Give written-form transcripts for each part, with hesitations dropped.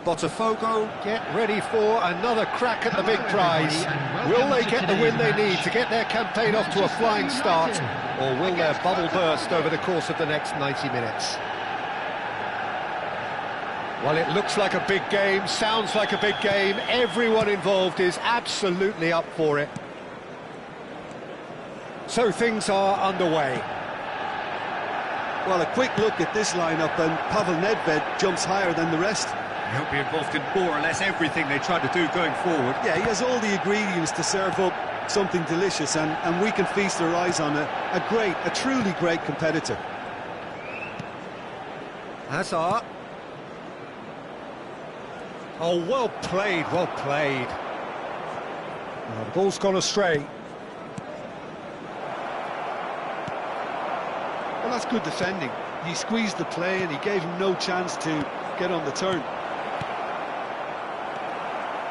Botafogo get ready for another crack at the big prize. Will they get the win they need to get their campaign off to a flying start, or will their bubble burst over the course of the next 90 minutes? Well, it looks like a big game, sounds like a big game. Everyone involved is absolutely up for it. So things are underway. Well, a quick look at this lineup, and Pavel Nedved jumps higher than the rest. He'll be involved in more or less everything they try to do going forward. Yeah, he has all the ingredients to serve up something delicious, and we can feast our eyes on a truly great competitor. Hazard. Oh, well played, well played. Oh, the ball's gone astray. Well, that's good defending. He squeezed the play and he gave him no chance to get on the turn.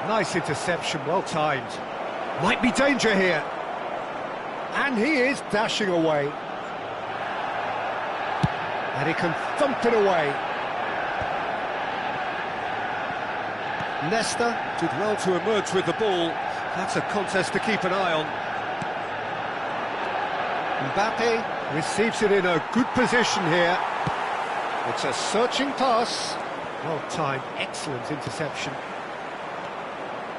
Nice interception, well timed. Might be danger here. And he is dashing away. And he can thump it away. Nesta did well to emerge with the ball. That's a contest to keep an eye on. Mbappe receives it in a good position here. It's a searching pass. Well timed, excellent interception.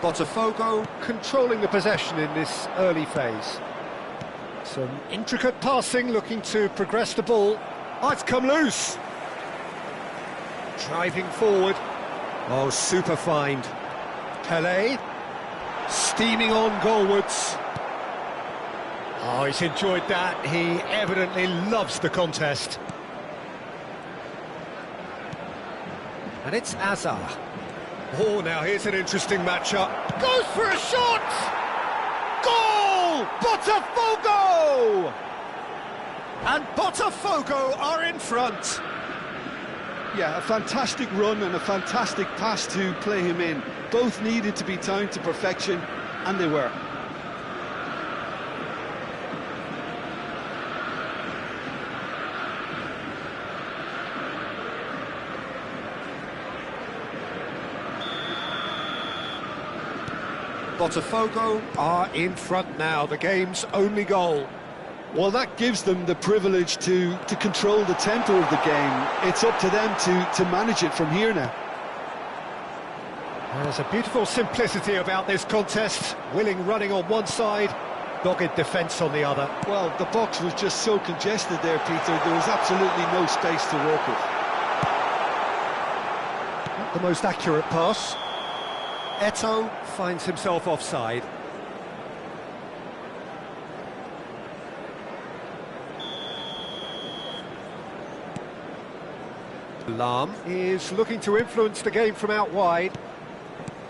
Botafogo controlling the possession in this early phase. Some intricate passing, looking to progress the ball. Oh, it's come loose. Driving forward. Oh, super find. Pelé steaming on goalwards. Oh, he's enjoyed that. He evidently loves the contest. And it's Azar. Oh, now here's an interesting matchup. Goes for a shot! Goal! Botafogo! And Botafogo are in front. Yeah, a fantastic run and a fantastic pass to play him in. Both needed to be timed to perfection, and they were. Botafogo are in front now, the game's only goal. Well, that gives them the privilege to control the tempo of the game. It's up to them to manage it from here now. There's a beautiful simplicity about this contest. Willing running on one side, dogged defence on the other. Well, the box was just so congested there, Peter. There was absolutely no space to work with. Not the most accurate pass. Eto'o finds himself offside. Lahm is looking to influence the game from out wide.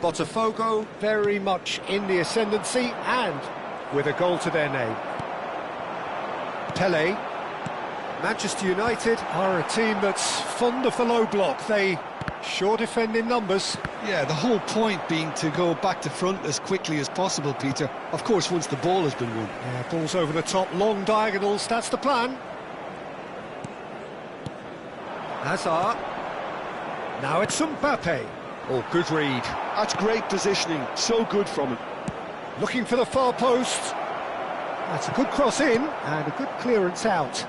Botafogo very much in the ascendancy and with a goal to their name. Pele. Manchester United are a team that's fond of the low block. They sure defend in numbers. Yeah, the whole point being to go back to front as quickly as possible, Peter. Of course, once the ball has been won. Yeah, balls over the top, long diagonals, that's the plan. Hazard. Now it's Mbappe. Oh, good read. That's great positioning, so good from him. Looking for the far post. That's a good cross in and a good clearance out.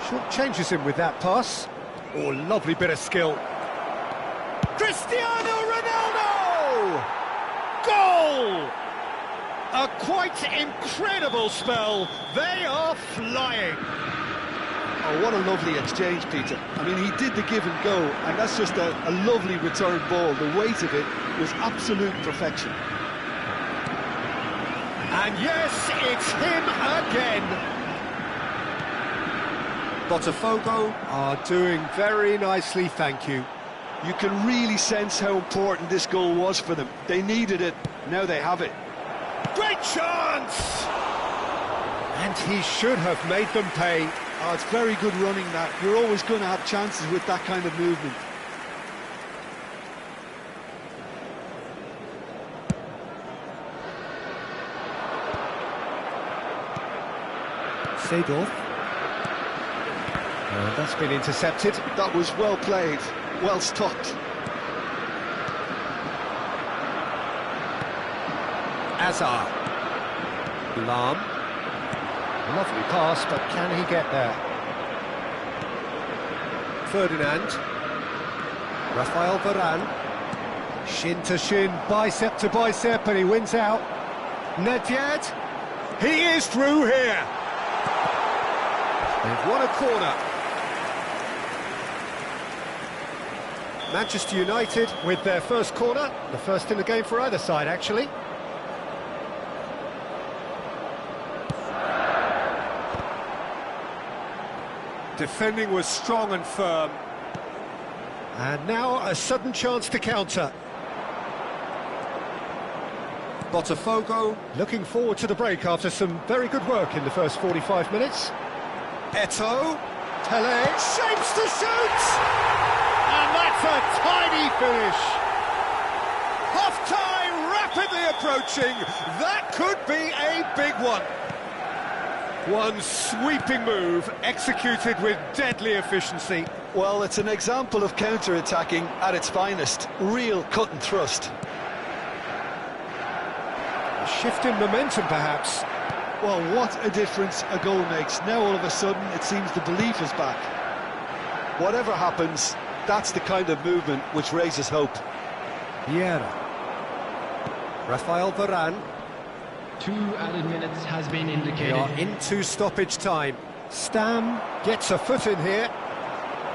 Short changes him with that pass. Oh, lovely bit of skill. Cristiano Ronaldo! Goal! A quite incredible spell. They are flying. Oh, what a lovely exchange, Peter. I mean, he did the give and go, and that's just a lovely return ball. The weight of it was absolute perfection. And yes, it's him again. Botafogo are doing very nicely, thank you. You can really sense how important this goal was for them. They needed it, now they have it. Great chance! And he should have made them pay. Oh, it's very good running, that. You're always going to have chances with that kind of movement. Seedorf. And that's been intercepted. That was well played, well stopped. Azar. Lahm. Lovely pass, but can he get there? Ferdinand. Rafael Varane. Shin to shin, bicep to bicep, and he wins out. Nedved. He is through here. They've won a corner. Manchester United with their first corner, the first in the game for either side, actually. Defending was strong and firm. And now a sudden chance to counter. Botafogo looking forward to the break after some very good work in the first 45 minutes. Eto'o. Pele shapes to shoot! And that's a tiny finish. Half-time rapidly approaching. That could be a big one. One sweeping move, executed with deadly efficiency. Well, it's an example of counter-attacking at its finest. Real cut and thrust. A shift in momentum, perhaps. Well, what a difference a goal makes. Now, all of a sudden, it seems the belief is back. Whatever happens, that's the kind of movement which raises hope. Vieira. Rafael Varane. 2 added minutes has been They indicated. are into stoppage time. Stam gets a foot in here,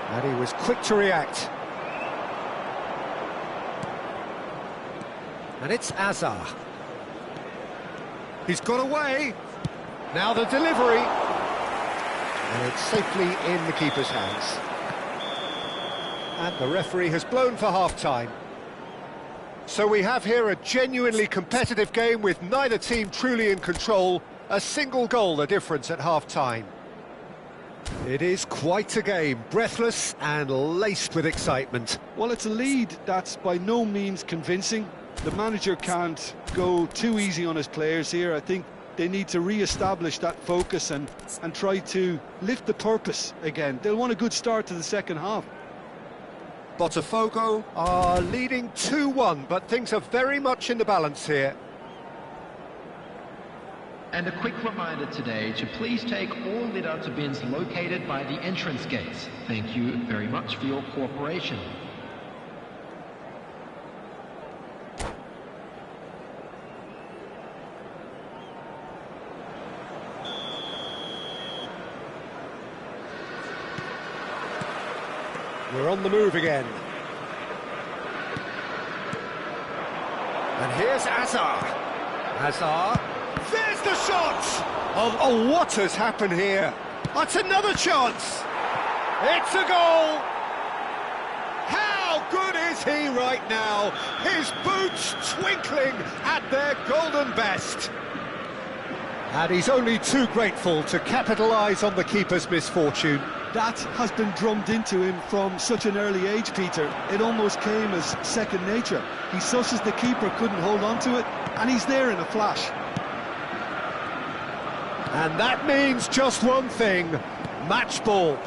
and he was quick to react. And it's Azar. He's got away. Now the delivery. And it's safely in the keeper's hands. And the referee has blown for half-time. So we have here a genuinely competitive game with neither team truly in control. A single goal the difference at half-time. It is quite a game, breathless and laced with excitement. Well, it's a lead that's by no means convincing. The manager can't go too easy on his players here. I think they need to re-establish that focus and try to lift the purpose again. They'll want a good start to the second half. Botafogo are leading 2-1, but things are very much in the balance here. And a quick reminder today to please take all lit-out bins located by the entrance gates. Thank you very much for your cooperation. We're on the move again. And here's Azar. Azar. There's the shot! Oh, what has happened here? That's another chance! It's a goal! How good is he right now? His boots twinkling at their golden best. And he's only too grateful to capitalise on the keeper's misfortune. That has been drummed into him from such an early age, Peter. It almost came as second nature. He susses the keeper couldn't hold on to it, and he's there in a flash. And that means just one thing, match ball.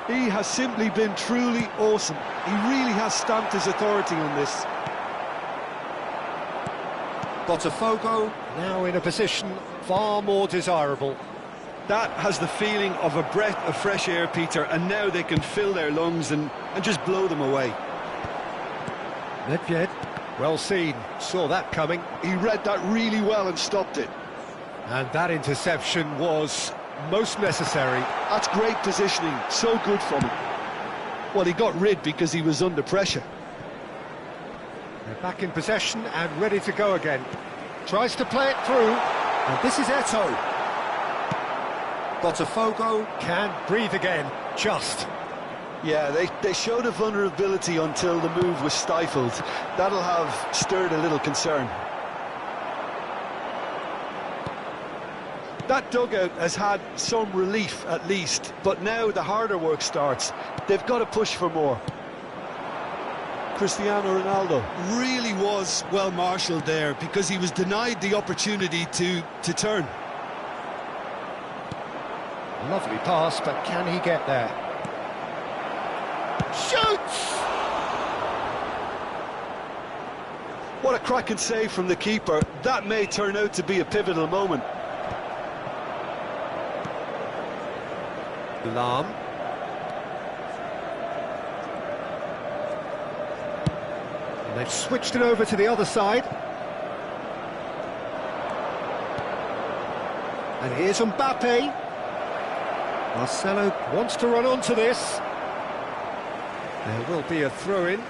He has simply been truly awesome. He really has stamped his authority on this. Botafogo now in a position far more desirable. That has the feeling of a breath of fresh air, Peter, and now they can fill their lungs and just blow them away. Nedved, well seen, saw that coming. He read that really well and stopped it. And that interception was most necessary. That's great positioning, so good from him. Well, he got rid because he was under pressure. They're back in possession and ready to go again. Tries to play it through, and this is Eto'o. Botafogo can breathe again, just. Yeah, they showed a vulnerability until the move was stifled. That'll have stirred a little concern. That dugout has had some relief at least, but now the harder work starts. They've got to push for more. Cristiano Ronaldo really was well marshalled there because he was denied the opportunity to turn. Lovely pass, but can he get there? Shoots! What a cracking save from the keeper. That may turn out to be a pivotal moment. Lahm. And they've switched it over to the other side. And here's Mbappe. Marcelo wants to run onto this. There will be a throw-in.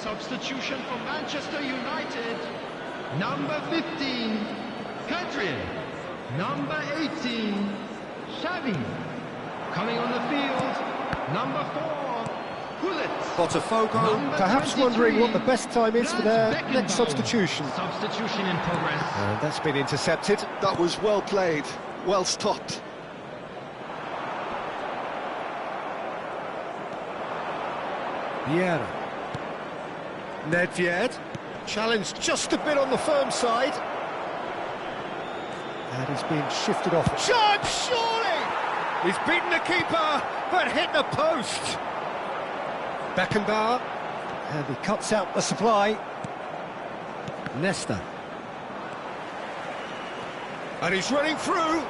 Substitution for Manchester United. Number 15, Pedri. Number 18, Xavi. Coming on the field, number 4, Gullit. Botafogo perhaps wondering what the best time is for their next substitution. Substitution in progress. And that's been intercepted. That was well played, well stopped. Vieira. Nedved, challenged just a bit on the firm side. And he's been shifted off. Chance, surely! He's beaten the keeper, but hit the post. Beckenbauer, and he cuts out the supply. Nesta. And he's running through.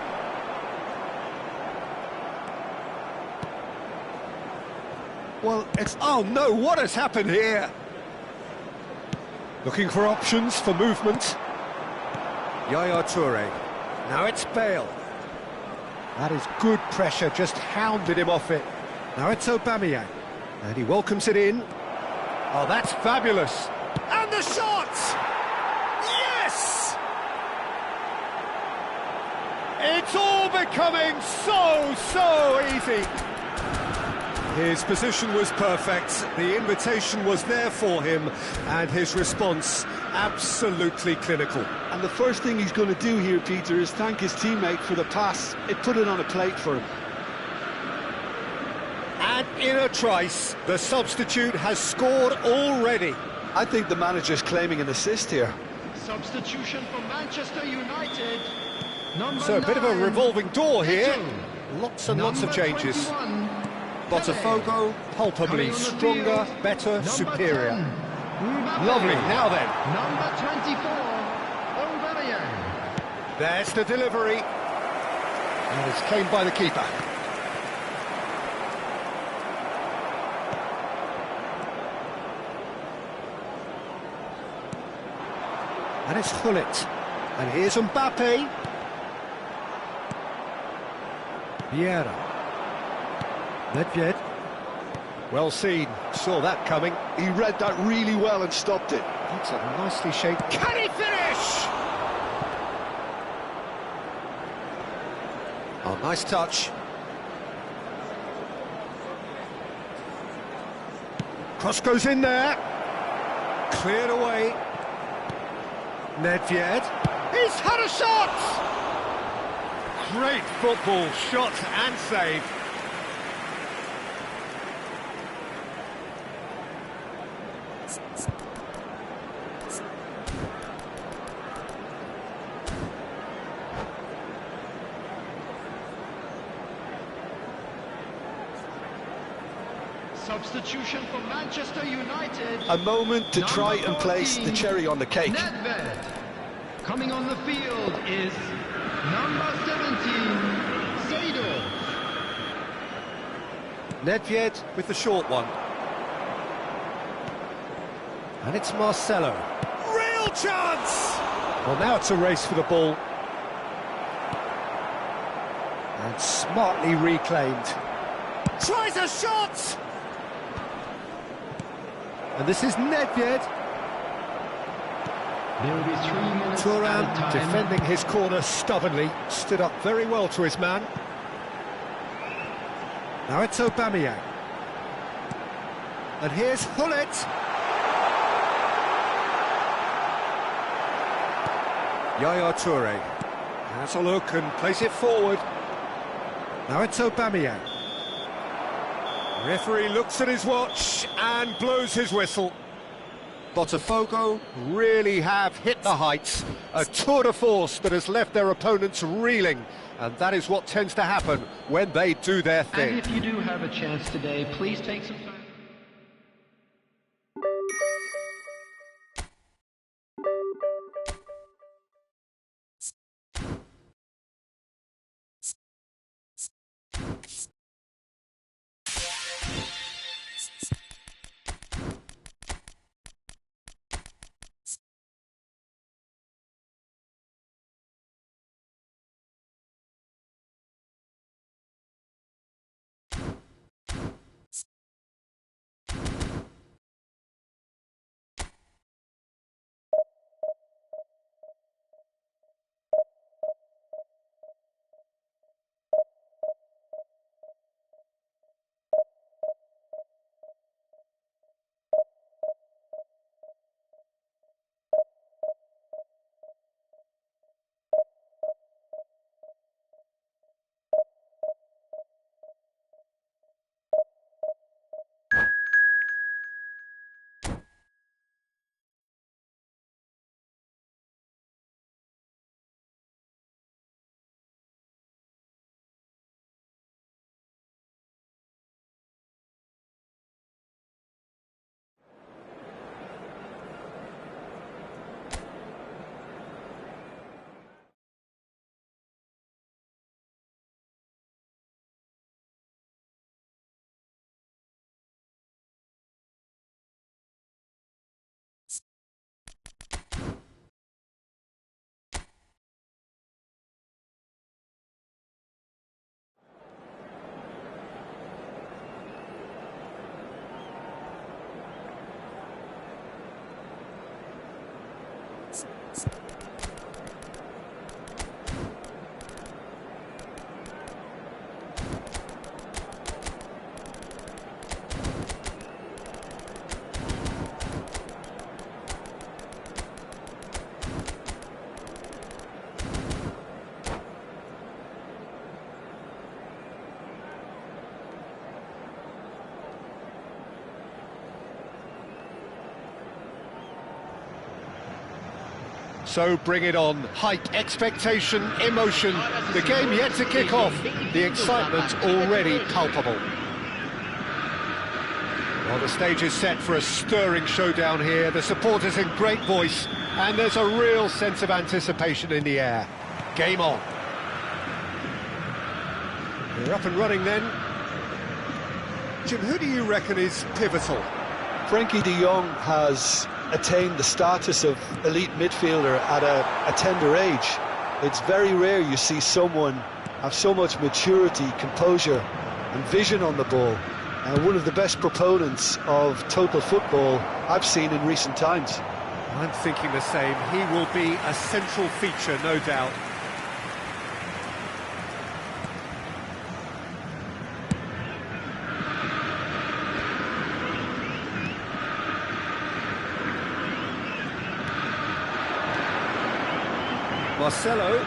Well, it's... Oh, no, what has happened here? Looking for options for movement. Yaya Toure. Now it's Bale. That is good pressure, just hounded him off it. Now it's Aubameyang. And he welcomes it in. Oh, that's fabulous. And the shot! Yes! It's all becoming so easy. His position was perfect, the invitation was there for him, and his response absolutely clinical. And the first thing he's going to do here, Peter, is thank his teammate for the pass. It put it on a plate for him. And in a trice, the substitute has scored already. I think the manager's claiming an assist here. Substitution for Manchester United. So a bit of a revolving door here. Lots and lots of Number changes. 21, Botafogo, palpably Coming on the stronger, field, better, number superior. 10, Mbappe. Lovely, now then. Number 24, Aubameyang. There's the delivery. And it's claimed by the keeper. And it's Gullit. And here's Mbappe. Vieira. Nedved. Well seen, saw that coming. He read that really well and stopped it. That's a nicely shaped... Can he finish? Oh, nice touch. Cross goes in there. Cleared away. Nedved. He's had a shot! Great football, shot and save. Substitution for Manchester United. A moment to try and place the cherry on the cake. Nedved. Coming on the field is number 17, Seedorf. Nedved with the short one. And it's Marcelo. Real chance! Well, now it's a race for the ball. And smartly reclaimed. Tries a shot! And this is Nedved. There will be 3 minutes Thuram added time. defending his corner stubbornly. Stood up very well to his man. Now it's Aubameyang. And here's Gullit. Yaya Toure has a look and plays it forward. Now it's Aubameyang. Referee looks at his watch and blows his whistle. Botafogo really have hit the heights. A tour de force that has left their opponents reeling. And that is what tends to happen when they do their thing. And if you do have a chance today, please take some time. So bring it on. Hype, expectation, emotion. The game yet to kick off. The excitement already palpable. Well, the stage is set for a stirring showdown here. The supporters in great voice, and there's a real sense of anticipation in the air. Game on. We're up and running then. Jim, who do you reckon is pivotal? Frankie de Jong has attained the status of elite midfielder at a tender age. It's very rare you see someone have so much maturity, composure and vision on the ball. One of the best proponents of total football I've seen in recent times. I'm thinking the same. He will be a central feature, no doubt. Marcelo.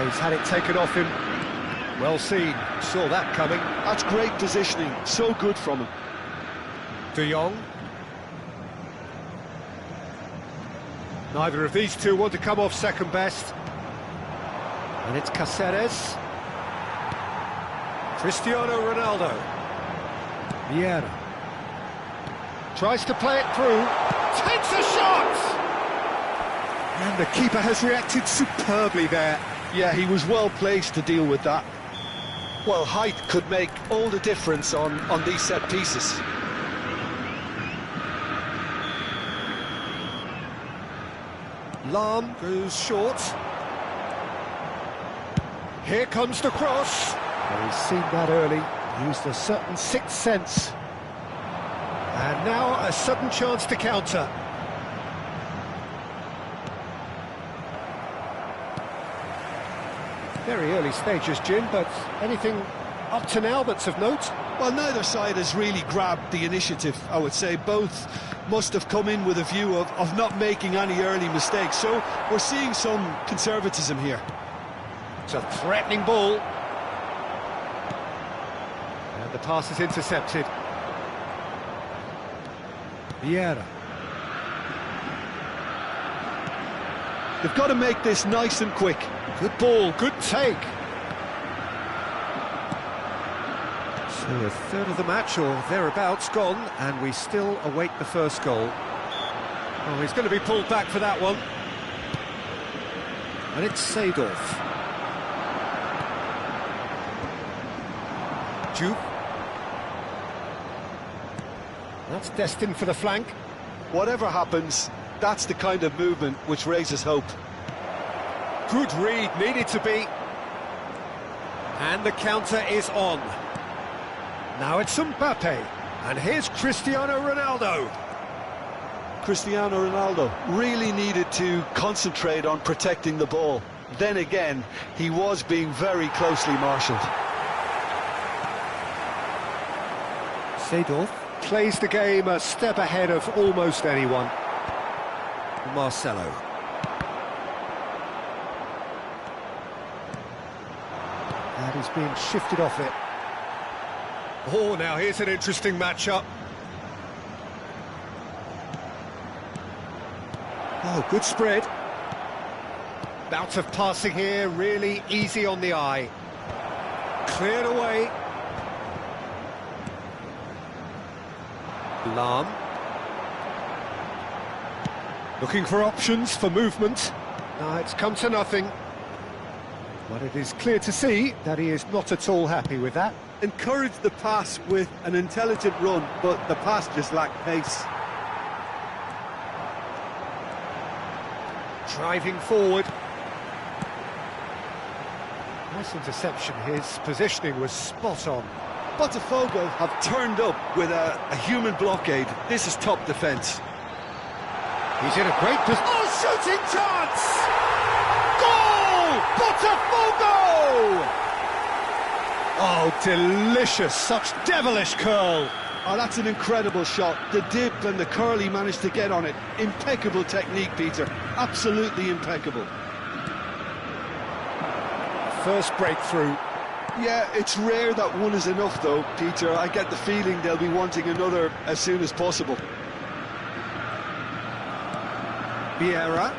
He's had it taken off him. Well seen, saw that coming. That's great positioning, so good from him. De Jong. Neither of these two want to come off second best. And it's Cáceres. Cristiano Ronaldo. Vieira. Tries to play it through. Takes a shot! And the keeper has reacted superbly there. Yeah, he was well placed to deal with that. Well, height could make all the difference on these set pieces. Lahm goes short. Here comes the cross. Well, he's seen that early, used a certain sixth sense. And now a sudden chance to counter. Very early stages, Jim, but anything up to now that's of note? Well, neither side has really grabbed the initiative, I would say. Both must have come in with a view of not making any early mistakes. So we're seeing some conservatism here. It's a threatening ball. And the pass is intercepted. Vieira. They've got to make this nice and quick. Good ball, good take. So a third of the match, or thereabouts, gone, and we still await the first goal. Oh, he's going to be pulled back for that one. And it's Seedorf. Juve. That's destined for the flank. Whatever happens, that's the kind of movement which raises hope. Good read, needed to be. And the counter is on. Now it's Mbappe. And here's Cristiano Ronaldo. Cristiano Ronaldo really needed to concentrate on protecting the ball. Then again, he was being very closely marshalled. Seedorf plays the game a step ahead of almost anyone. Marcelo. And he's being shifted off it. Oh, now here's an interesting matchup. Oh, good spread. Bout of passing here, really easy on the eye. Cleared away. Lahm. Looking for options for movement. No, it's come to nothing. But it is clear to see that he is not at all happy with that. Encouraged the pass with an intelligent run, but the pass just lacked pace. Driving forward. Nice interception. His positioning was spot on. Botafogo have turned up with a human blockade. This is top defence. He's in a great position. Oh, shooting chance! Goal! Botafogo! Oh, delicious. Such devilish curl. Oh, that's an incredible shot. The dip and the curl he managed to get on it. Impeccable technique, Peter. Absolutely impeccable. First breakthrough. Yeah, it's rare that one is enough, though, Peter. I get the feeling they'll be wanting another as soon as possible. Vieira.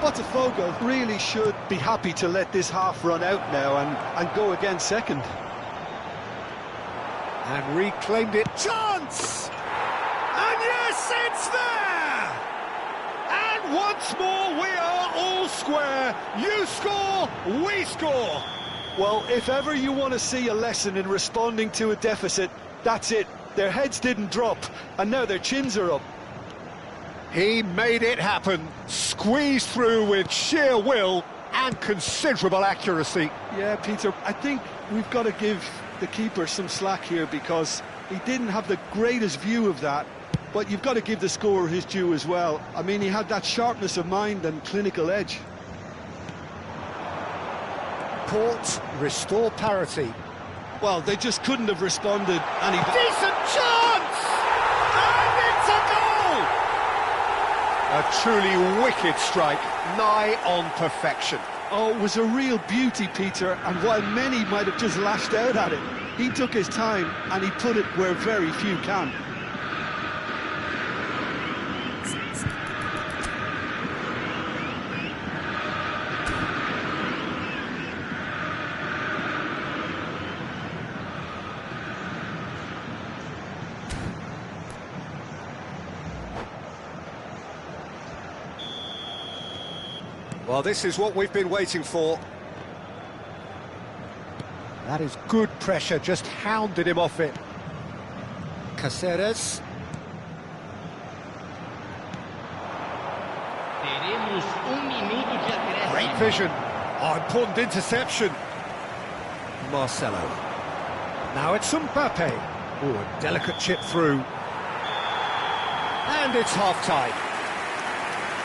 Botafogo really should be happy to let this half run out now and go again second. And reclaimed it. Chance! And yes, it's there! And once more we are all square. You score, we score. Well, if ever you want to see a lesson in responding to a deficit, that's it. Their heads didn't drop, and now their chins are up. He made it happen, squeezed through with sheer will and considerable accuracy. Yeah, Peter, I think we've got to give the keeper some slack here because he didn't have the greatest view of that, but you've got to give the scorer his due as well. I mean, he had that sharpness of mind and clinical edge. Port restore parity. Well, they just couldn't have responded any better. Decent chance! And it's a goal! A truly wicked strike, nigh on perfection. Oh, it was a real beauty, Peter, and while many might have just lashed out at it, he took his time and he put it where very few can. Well, this is what we've been waiting for. That is good pressure, just hounded him off it. Caceres. Great vision. Oh, important interception. Marcelo. Now it's Mbappe. Oh, a delicate chip through. And it's half-time.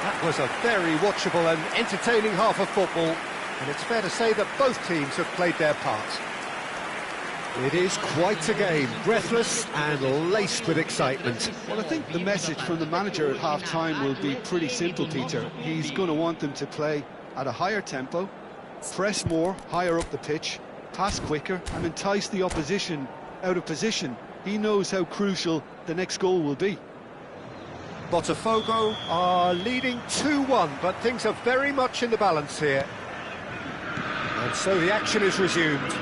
That was a very watchable and entertaining half of football, and it's fair to say that both teams have played their part. It is quite a game, breathless and laced with excitement. Well, I think the message from the manager at half-time will be pretty simple, Peter. He's going to want them to play at a higher tempo, press more, higher up the pitch, pass quicker, and entice the opposition out of position. He knows how crucial the next goal will be. Botafogo are leading 2-1, but things are very much in the balance here. And so the action is resumed.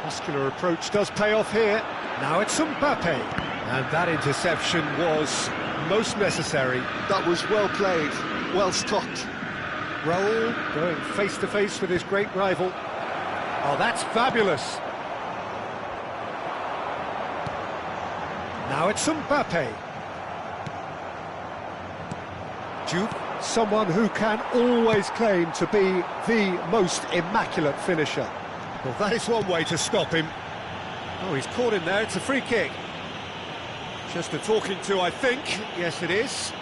Muscular approach does pay off here. Now it's Mbappe. And that interception was most necessary. That was well played, well stopped. Raul going face-to-face with his great rival. Oh, that's fabulous. Now it's Mbappe. Duke, someone who can always claim to be the most immaculate finisher. Well, that is one way to stop him. Oh, he's caught him there, it's a free kick. Just a talking to, I think. Yes, it is.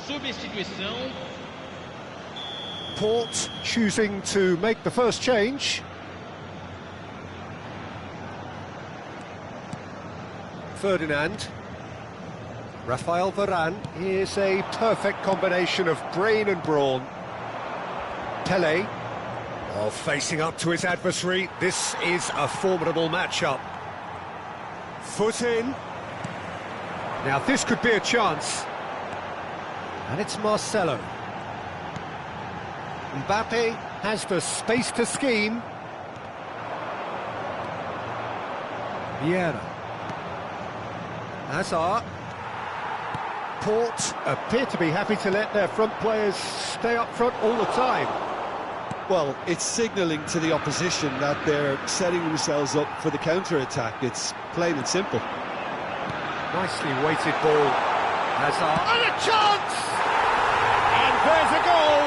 Substituição. Port choosing to make the first change. Ferdinand. Rafael Varane is a perfect combination of brain and brawn. Pelé. Oh, facing up to his adversary. This is a formidable matchup. Foot in. Now this could be a chance. And it's Marcelo. Mbappe has the space to scheme. Vieira. Hazard. Port appear to be happy to let their front players stay up front all the time. Well, it's signalling to the opposition that they're setting themselves up for the counter-attack. It's plain and simple. Nicely weighted ball. Hazard. And a chance! And there's a goal!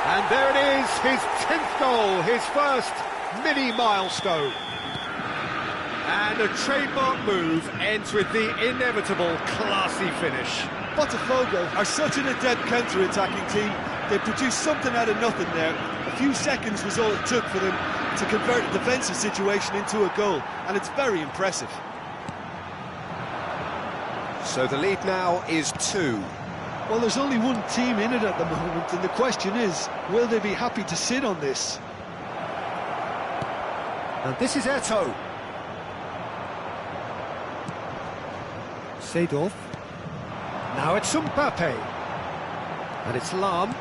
And there it is, his 10th goal, his first mini milestone. And a trademark move ends with the inevitable classy finish. Botafogo are such an adept counter-attacking team. They produced something out of nothing there. A few seconds was all it took for them to convert a defensive situation into a goal, and it's very impressive. So the lead now is 2. Well, there's only one team in it at the moment, and the question is, will they be happy to sit on this? And this is Eto'o. Seedorf. Now it's Mbappe. And it's Lahm.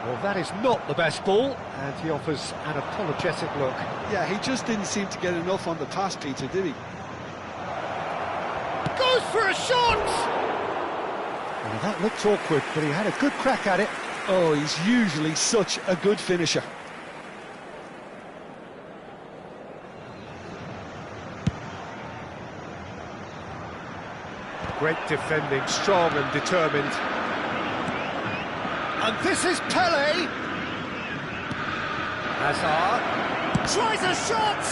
Well, that is not the best ball, and he offers an apologetic look. Yeah, he just didn't seem to get enough on the pass, Peter, did he? Goes for a shot! Well, that looked awkward, but he had a good crack at it. Oh, he's usually such a good finisher. Great defending, strong and determined. And this is Pele. Hazard tries a shot.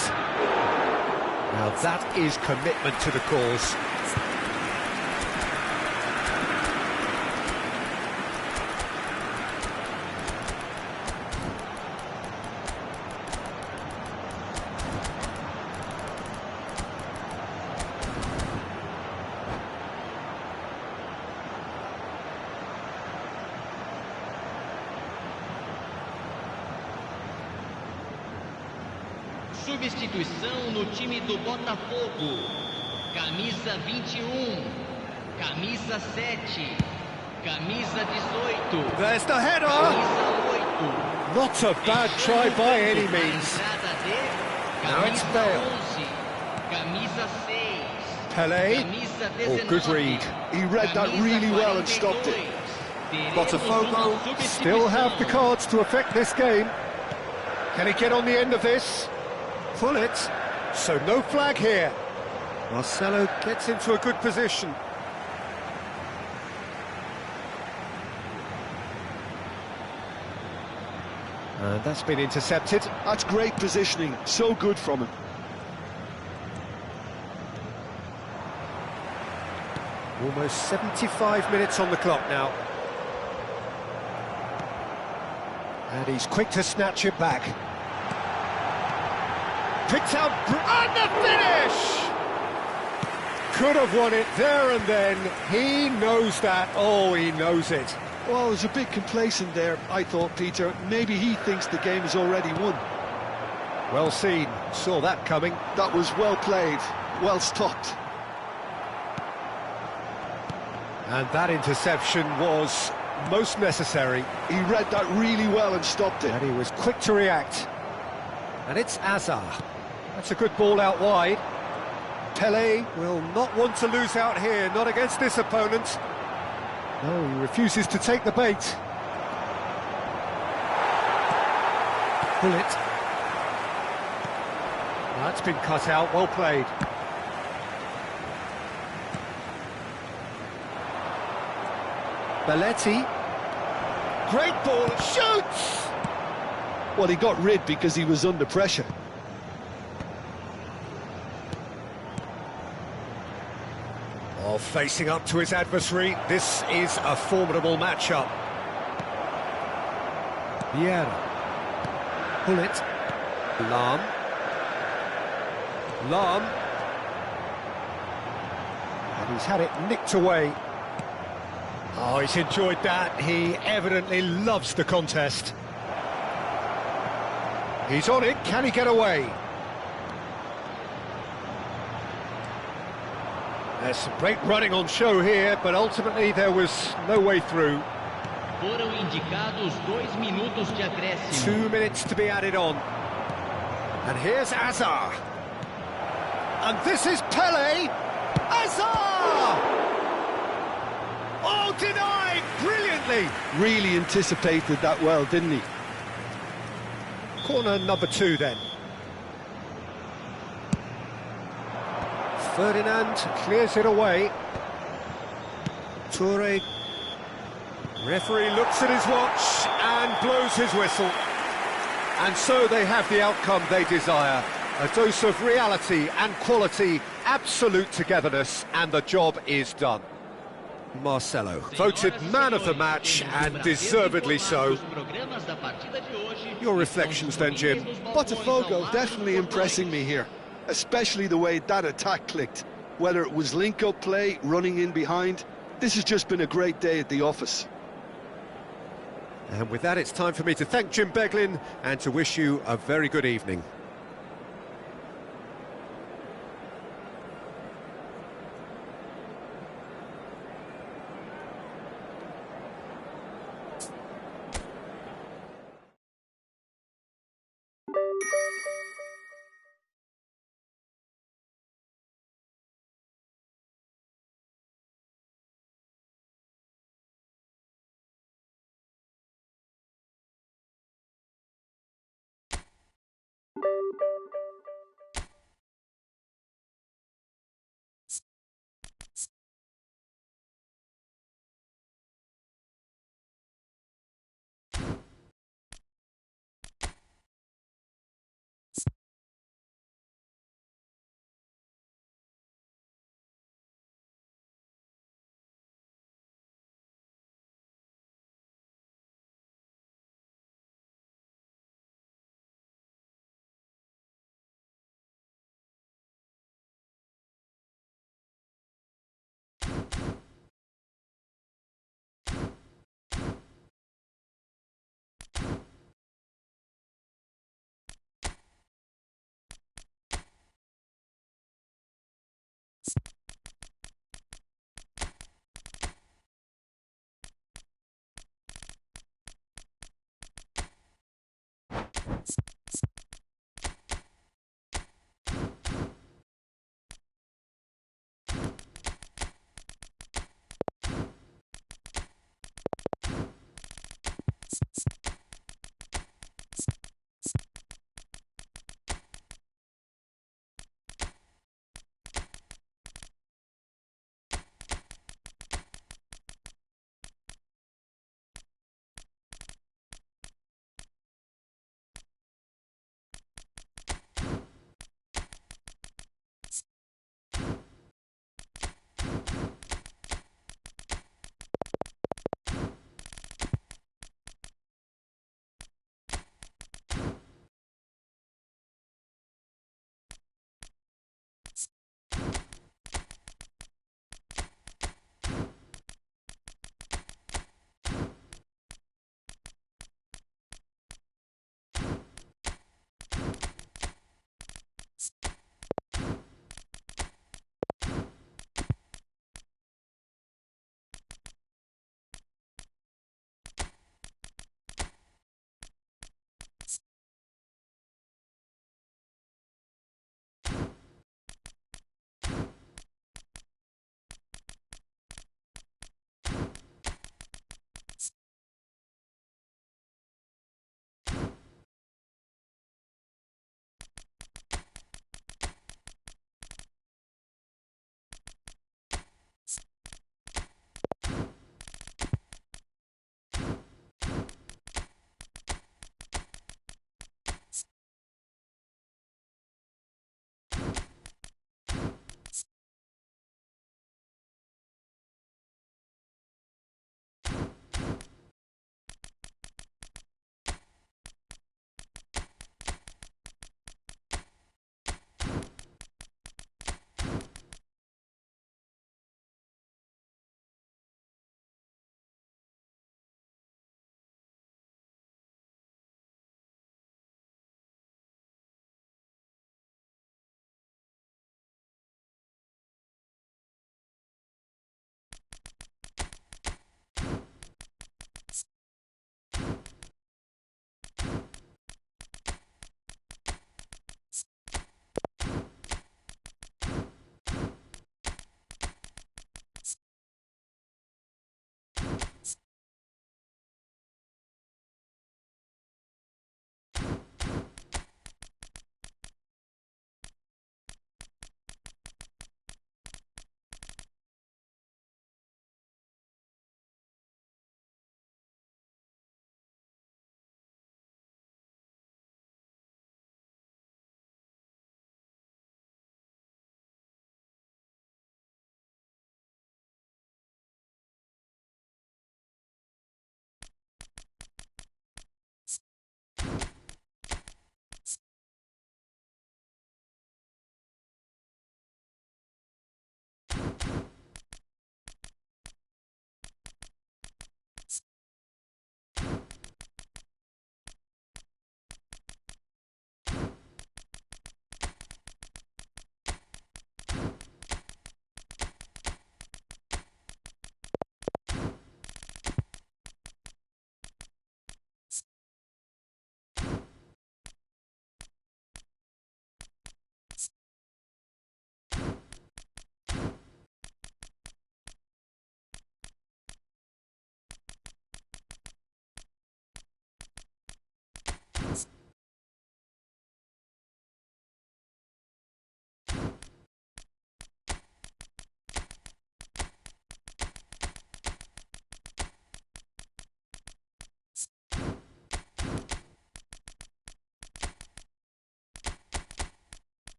Now that is commitment to the cause. Substituição no time do Botafogo. Camisa 21, camisa 7, camisa 18. There's the header. Camisa 8. Not a bad try by any means. Now it's Bale. Camisa 6. Pele. Camisa Oh, good read. He read that really well and stopped it. Botafogo still have the cards to affect this game. Can he get on the end of this? Pull it. So no flag here. Marcelo gets into a good position. And that's been intercepted. That's great positioning. So good from him. Almost 75 minutes on the clock now. And he's quick to snatch it back. Picked out, and the finish! Could have won it there and then. He knows that. Oh, he knows it. Well, it was a bit complacent there, I thought, Peter. Maybe he thinks the game is already won. Well seen. Saw that coming. That was well played, well stopped. And that interception was most necessary. He read that really well and stopped it. And he was quick to react. And it's Hazard. That's a good ball out wide. Pele will not want to lose out here, not against this opponent. No, he refuses to take the bait. Pull it. That's been cut out, well played. Belletti. Great ball, shoots! Well, he got rid because he was under pressure. Oh, facing up to his adversary, this is a formidable matchup. Vieira. Pull it. Lahm. Lahm. And he's had it nicked away. Oh, he's enjoyed that. He evidently loves the contest. He's on it. Can he get away? There's some great running on show here, but ultimately there was no way through. Foram indicados 2 minutos de acréscimo. 2 minutes to be added on. And here's Hazard. And this is Pele. Hazard! Oh, denied brilliantly. Really anticipated that well, didn't he? Corner number 2 then. Ferdinand clears it away. Toure. Referee looks at his watch and blows his whistle. And so they have the outcome they desire. A dose of reality and quality, absolute togetherness, and the job is done. Marcelo, voted man of the match, and deservedly so. Your reflections then, Jim? Botafogo definitely impressing me here, especially the way that attack clicked. Whether it was link-up play, running in behind, this has just been a great day at the office. And with that, it's time for me to thank Jim Beglin and to wish you a very good evening.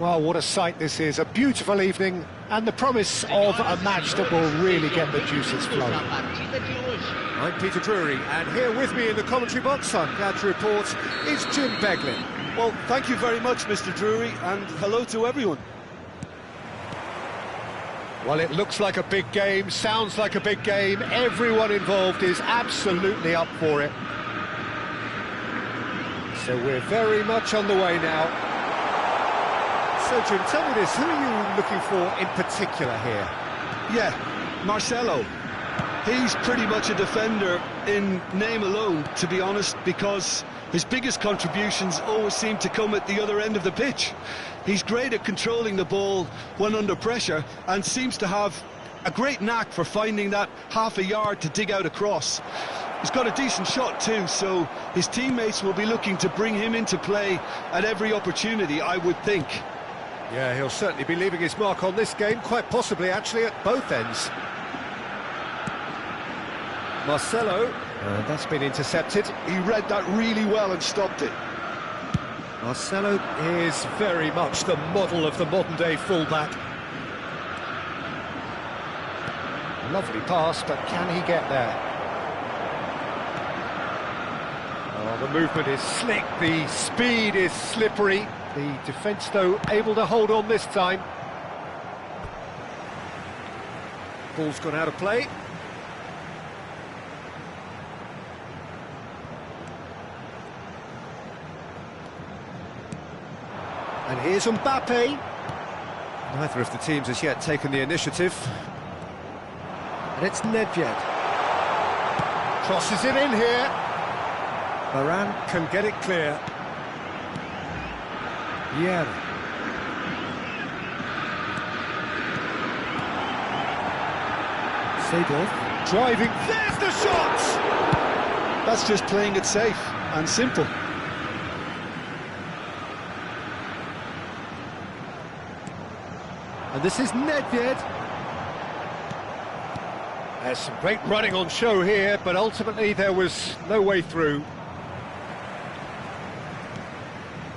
Well, what a sight this is. A beautiful evening and the promise of a match that will really get the juices flowing. I'm Peter Drury, and here with me in the commentary box, I'm glad to report, is Jim Beglin. Well, thank you very much, Mr. Drury, and hello to everyone. Well, it looks like a big game, sounds like a big game. Everyone involved is absolutely up for it. So we're very much on the way now. So, Jim, tell me this, who are you looking for in particular here? Yeah, Marcelo. He's pretty much a defender in name alone, to be honest, because his biggest contributions always seem to come at the other end of the pitch. He's great at controlling the ball when under pressure and seems to have a great knack for finding that half a yard to dig out across. He's got a decent shot too, so his teammates will be looking to bring him into play at every opportunity, I would think. Yeah, he'll certainly be leaving his mark on this game, quite possibly actually at both ends. Marcelo And that's been intercepted. He read that really well and stopped it. Marcelo is very much the model of the modern-day fullback. Lovely pass, but can he get there? Oh, the movement is slick, the speed is slippery. The defence, though, able to hold on this time. Ball's gone out of play. And here's Mbappe. Neither of the teams has yet taken the initiative. And it's Nedved. Crosses it in here. Varane can get it clear. Yeah. Seedorf driving. There's the shot! That's just playing it safe and simple. And this is Nedved. There's some great running on show here, but ultimately there was no way through.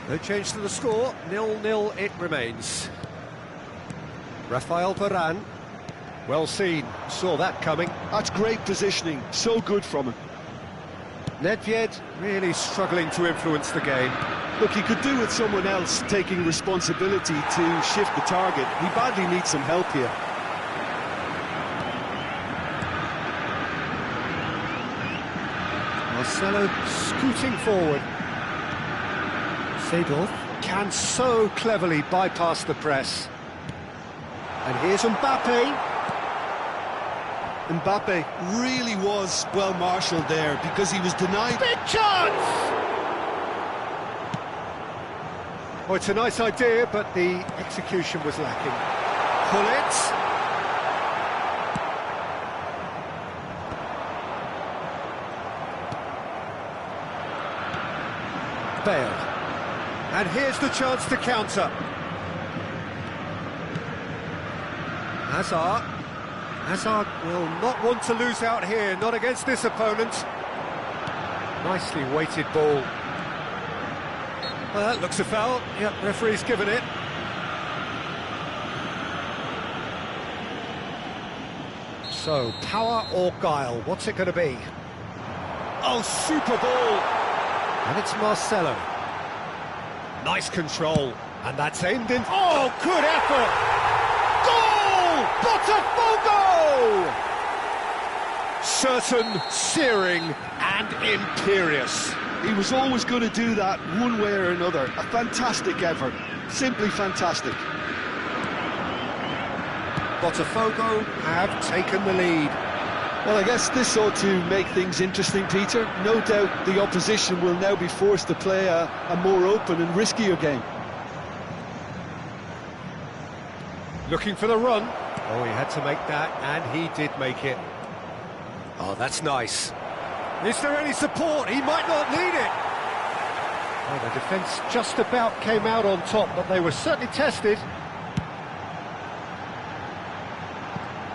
No change to the score, 0-0 it remains. Rafael Varane, well seen, saw that coming. That's great positioning, so good from him. Nedved really struggling to influence the game. Look, he could do with someone else taking responsibility to shift the target. He badly needs some help here. Marcelo scooting forward. Seedorf can so cleverly bypass the press. And here's Mbappe. Mbappe really was well marshalled there because he was denied. Big chance! Well, it's a nice idea, but the execution was lacking. Gullit. Bale. And here's the chance to counter. Hazard. Hazard will not want to lose out here, not against this opponent. Nicely weighted ball. Well, that looks a foul. Yep, referee's given it. So, power or guile, what's it going to be? Oh, super ball! And it's Marcelo. Nice control. And that's aimed in... Oh, good effort! Goal! Botafogo! Certain, searing and imperious. He was always going to do that one way or another. A fantastic effort. Simply fantastic. Botafogo have taken the lead. Well, I guess this ought to make things interesting, Peter. No doubt the opposition will now be forced to play a more open and riskier game. Looking for the run. Oh, he had to make that, and he did make it. Oh, that's nice. Is there any support? He might not need it. Oh, the defence just about came out on top, but they were certainly tested.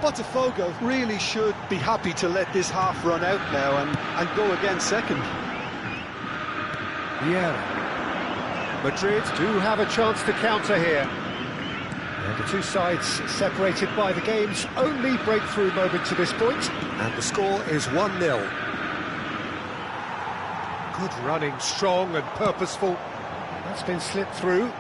Botafogo really should be happy to let this half run out now and go again second. Yeah. Madrid do have a chance to counter here. And the two sides separated by the game's only breakthrough moment to this point, and the score is 1-0. Good running, strong and purposeful. That's been slipped through.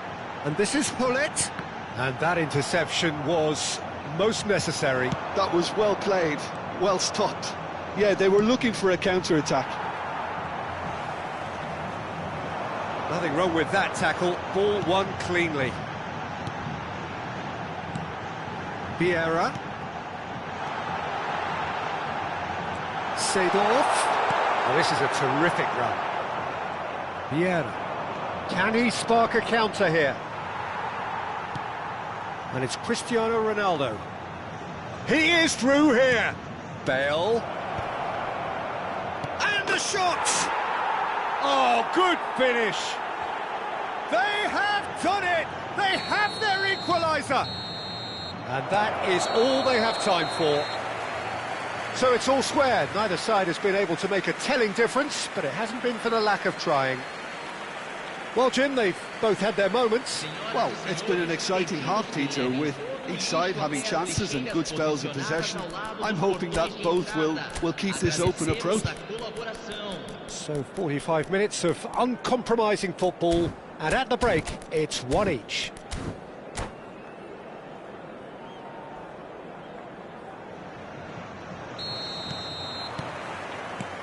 And this is Gullit. And that interception was most necessary. That was well played, well stopped. Yeah, they were looking for a counter-attack. Nothing wrong with that tackle. Ball won cleanly. Vieira. Seedorf. Oh, this is a terrific run. Vieira. Can he spark a counter here? And it's Cristiano Ronaldo. He is through here. Bale. And the shot! Oh, good finish. They have done it. They have their equaliser. And that is all they have time for. So it's all square. Neither side has been able to make a telling difference, but it hasn't been for the lack of trying. Well, Jim, they've both had their moments. Well, it's been an exciting half, Peter, with each side having chances and good spells of possession. I'm hoping that both will keep this open approach. So 45 minutes of uncompromising football, and at the break, it's one each.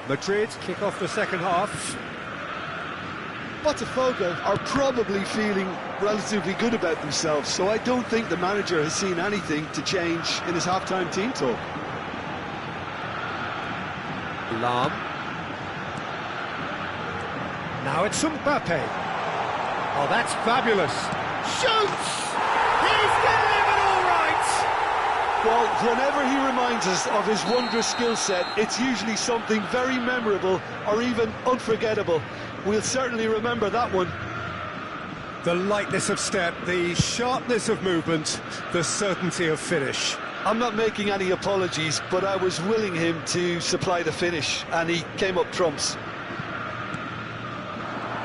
Madrid kick off the second half. Botafogo are probably feeling relatively good about themselves, so I don't think the manager has seen anything to change in his half-time team talk. Lahm. Now it's Mbappe. Oh, that's fabulous. Shoots! He's delivered all right! Well, whenever he reminds us of his wondrous skill set, it's usually something very memorable or even unforgettable. We'll certainly remember that one. The lightness of step, the sharpness of movement, the certainty of finish. I'm not making any apologies, but I was willing him to supply the finish, and he came up trumps.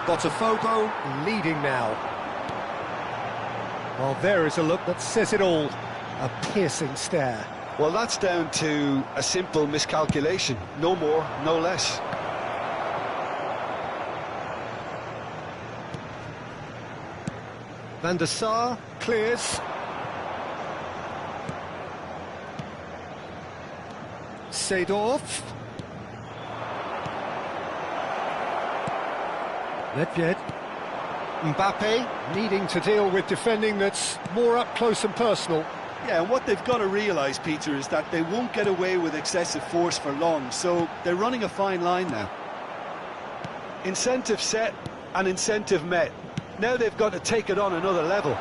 Botafogo leading now. Well, there is a look that says it all. A piercing stare. Well, that's down to a simple miscalculation. No more, no less. Van der Sar clears. Seedorf. Nedved. Mbappe needing to deal with defending that's more up close and personal. Yeah, and what they've got to realise, Peter, is that they won't get away with excessive force for long, so they're running a fine line now. Incentive set and incentive met. Now they've got to take it on another level.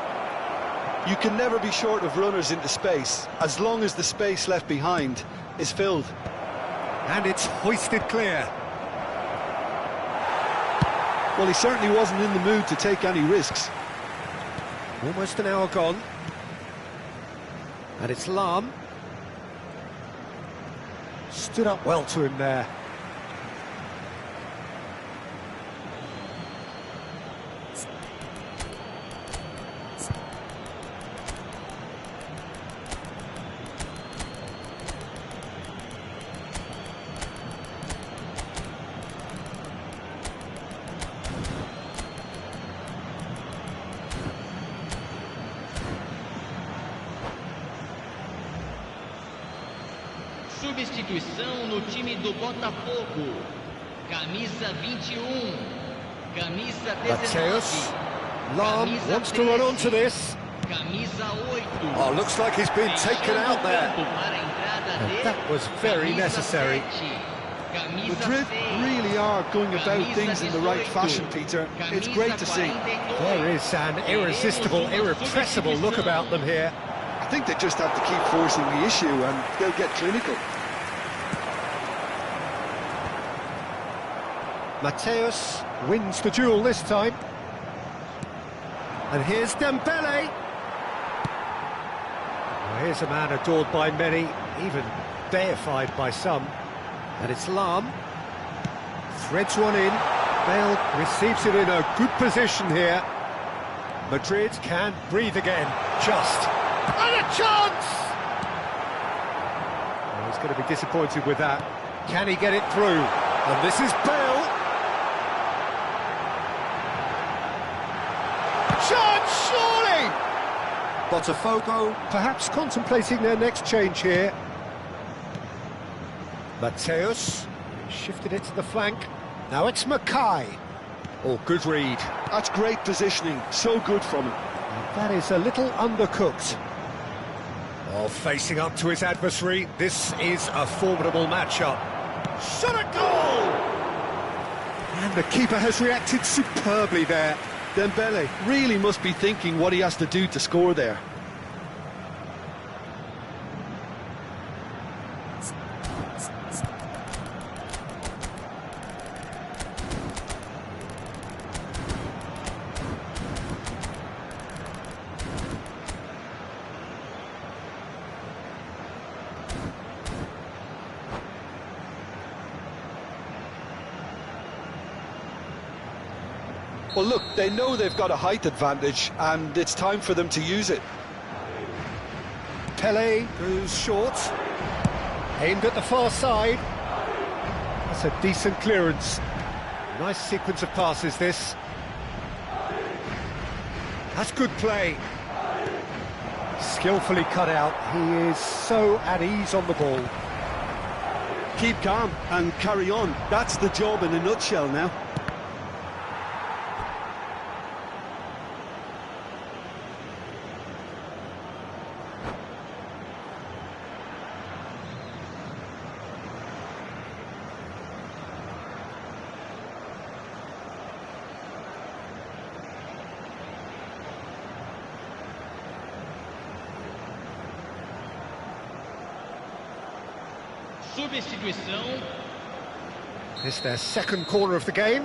You can never be short of runners into space, as long as the space left behind is filled. And it's hoisted clear. Well, he certainly wasn't in the mood to take any risks. Almost an hour gone. And it's Lahm. Stood up well to him there. Substituição no time do Botafogo. Camisa 21. Camisa 19. Mateus. Lahm wants to run onto this. Camisa 8. Oh, looks like he's been taken out there. And that was very necessary. Madrid really are going about things in the right fashion, Peter. It's great to see. There is an irresistible, irrepressible look about them here. I think they just have to keep forcing the issue and they'll get clinical. Mateus wins the duel this time. And here's Dembele. Well, here's a man adored by many, even deified by some. And it's Lahm. Threads one in. Bale receives it in a good position here. Madrid can breathe again. Just. And a chance! Well, he's going to be disappointed with that. Can he get it through? And this is Bale. Chance, surely! Botafogo perhaps contemplating their next change here. Mateus shifted it to the flank. Now it's Mackay. Oh, good read. That's great positioning. So good from him. And that is a little undercooked. Oh, facing up to his adversary. This is a formidable matchup. Shot at goal! And the keeper has reacted superbly there. Dembele really must be thinking what he has to do to score there. Well, look, they know they've got a height advantage, and it's time for them to use it. Pele goes short, aimed at the far side. That's a decent clearance. Nice sequence of passes, this. That's good play. Skillfully cut out. He is so at ease on the ball. Keep calm and carry on. That's the job in a nutshell now. Substituição. It's their second corner of the game.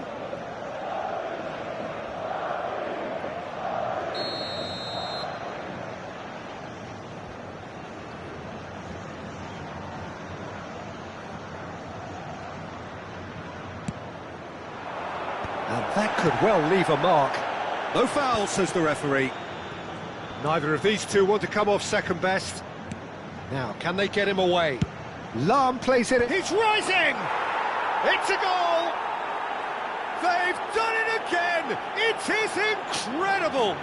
And that could well leave a mark. No foul, says the referee. Neither of these two want to come off second best. Now, can they get him away? Lahm plays it. He's rising! It's a goal! They've done it again! It is incredible!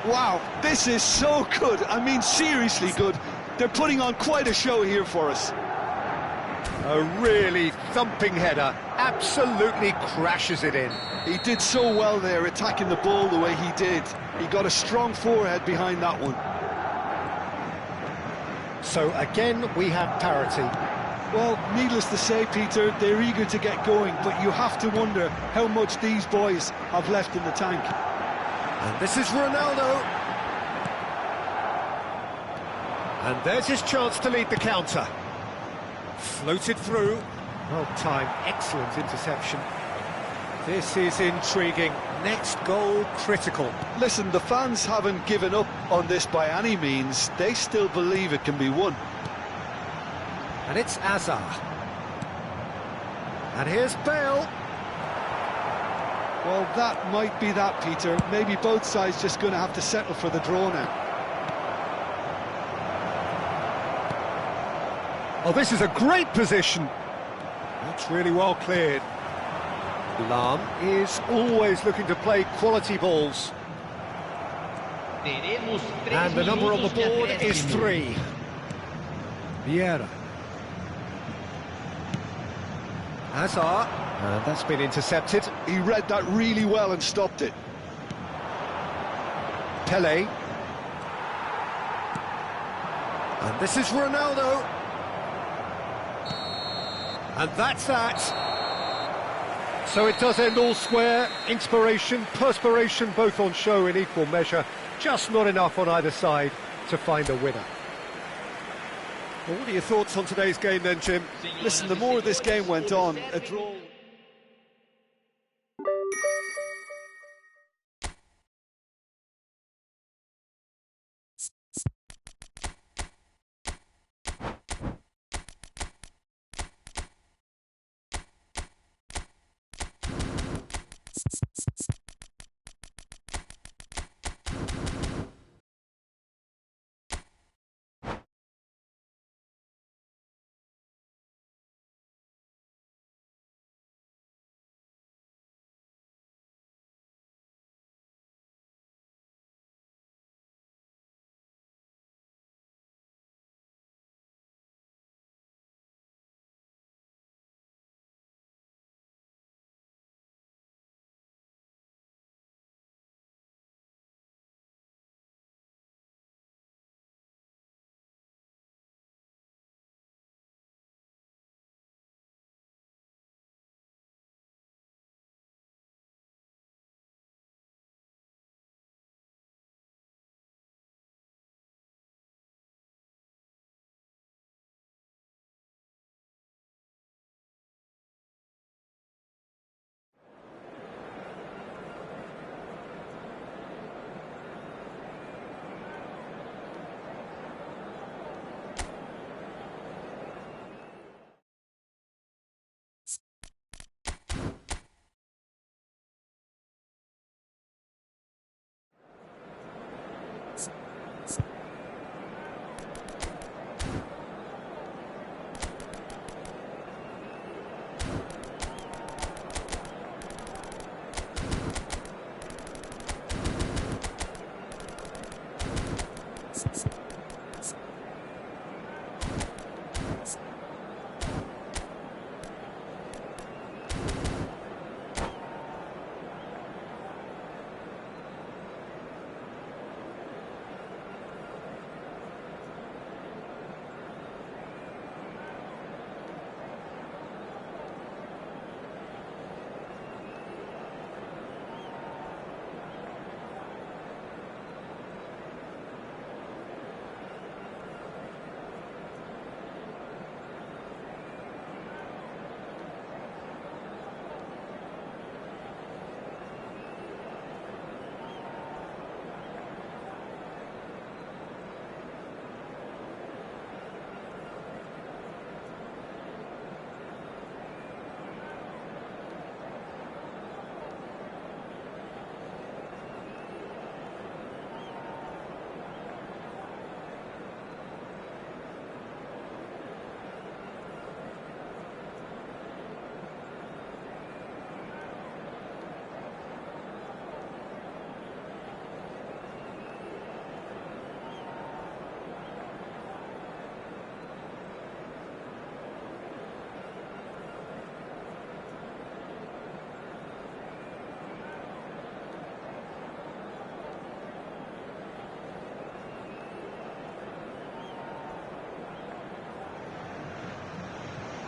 Wow, this is so good. I mean, seriously good. They're putting on quite a show here for us. A really thumping header. Absolutely crashes it in. He did so well there, attacking the ball the way he did. He got a strong forehead behind that one. So again, we have parity. Well, needless to say, Peter, they're eager to get going, but you have to wonder how much these boys have left in the tank. And this is Ronaldo. And there's his chance to lead the counter. Floated through. Well timed, excellent interception. This is intriguing. Next goal critical. Listen, the fans haven't given up on this by any means. They still believe it can be won. And it's Hazard. And here's Bale. Well, that might be that, Peter. Maybe both sides just going to have to settle for the draw now. Oh, this is a great position. That's really well cleared. Lahm is always looking to play quality balls. Teremos 3 And the number on the minutos de board is acréscimo. 3. Vieira. Hazard. And that's been intercepted. He read that really well and stopped it. Pele. And this is Ronaldo. And that's that. So it does end all square. Inspiration, perspiration, both on show in equal measure. Just not enough on either side to find a winner. Well, what are your thoughts on today's game then, Jim? Listen, the more this game went on, a draw...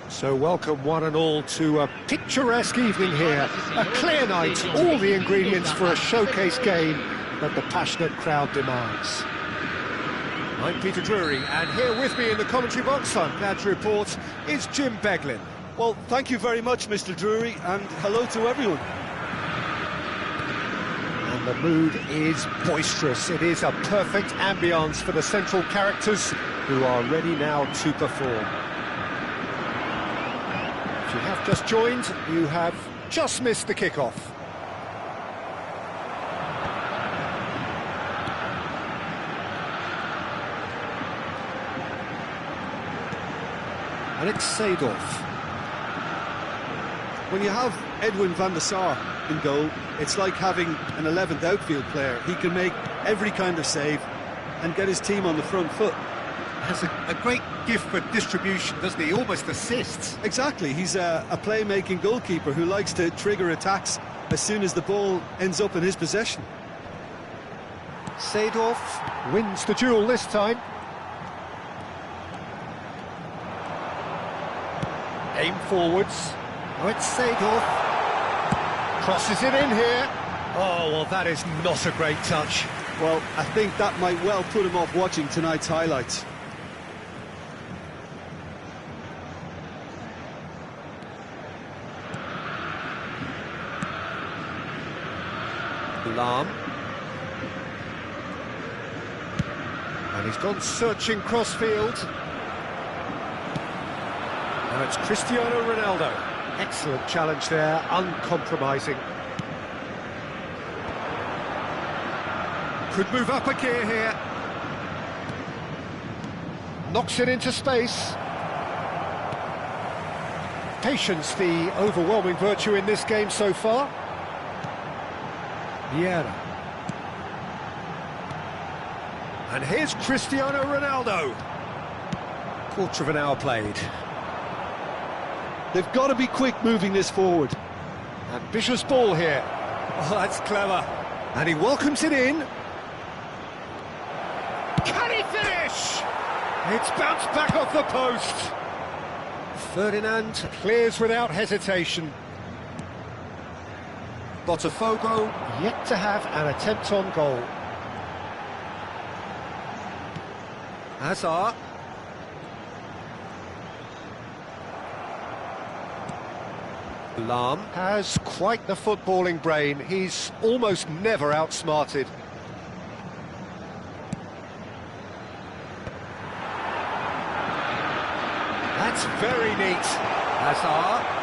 So welcome one and all to a picturesque evening here. A clear night, all the ingredients for a showcase game that the passionate crowd demands. I'm Peter Drury, and here with me in the commentary box, I'm glad to report, is Jim Beglin. Well, thank you very much, Mr. Drury, and hello to everyone. And the mood is boisterous. It is a perfect ambience for the central characters who are ready now to perform. If you have just joined, you have just missed the kickoff. And it's Seedorf. When you have Edwin van der Sar in goal, it's like having an 11th outfield player. He can make every kind of save and get his team on the front foot. Has a great gift for distribution, doesn't he? Almost assists. Exactly, he's a play-making goalkeeper who likes to trigger attacks as soon as the ball ends up in his possession. Seedorf wins the duel this time. Aim forwards. Oh, it's Seedorf. Crosses it in here. Oh, well, that is not a great touch. Well, I think that might well put him off watching tonight's highlights. Lahm. And he's gone searching crossfield. Now it's Cristiano Ronaldo. Excellent challenge there, uncompromising. Could move up a gear here. Knocks it into space. Patience, the overwhelming virtue in this game so far. Vieira. And here's Cristiano Ronaldo. Quarter of an hour played. They've got to be quick moving this forward. Ambitious ball here. Oh, that's clever. And he welcomes it in. Can he finish? It's bounced back off the post. Ferdinand clears without hesitation. Botafogo yet to have an attempt on goal. Hazard. Lahm has quite the footballing brain. He's almost never outsmarted. That's very neat. Hazard.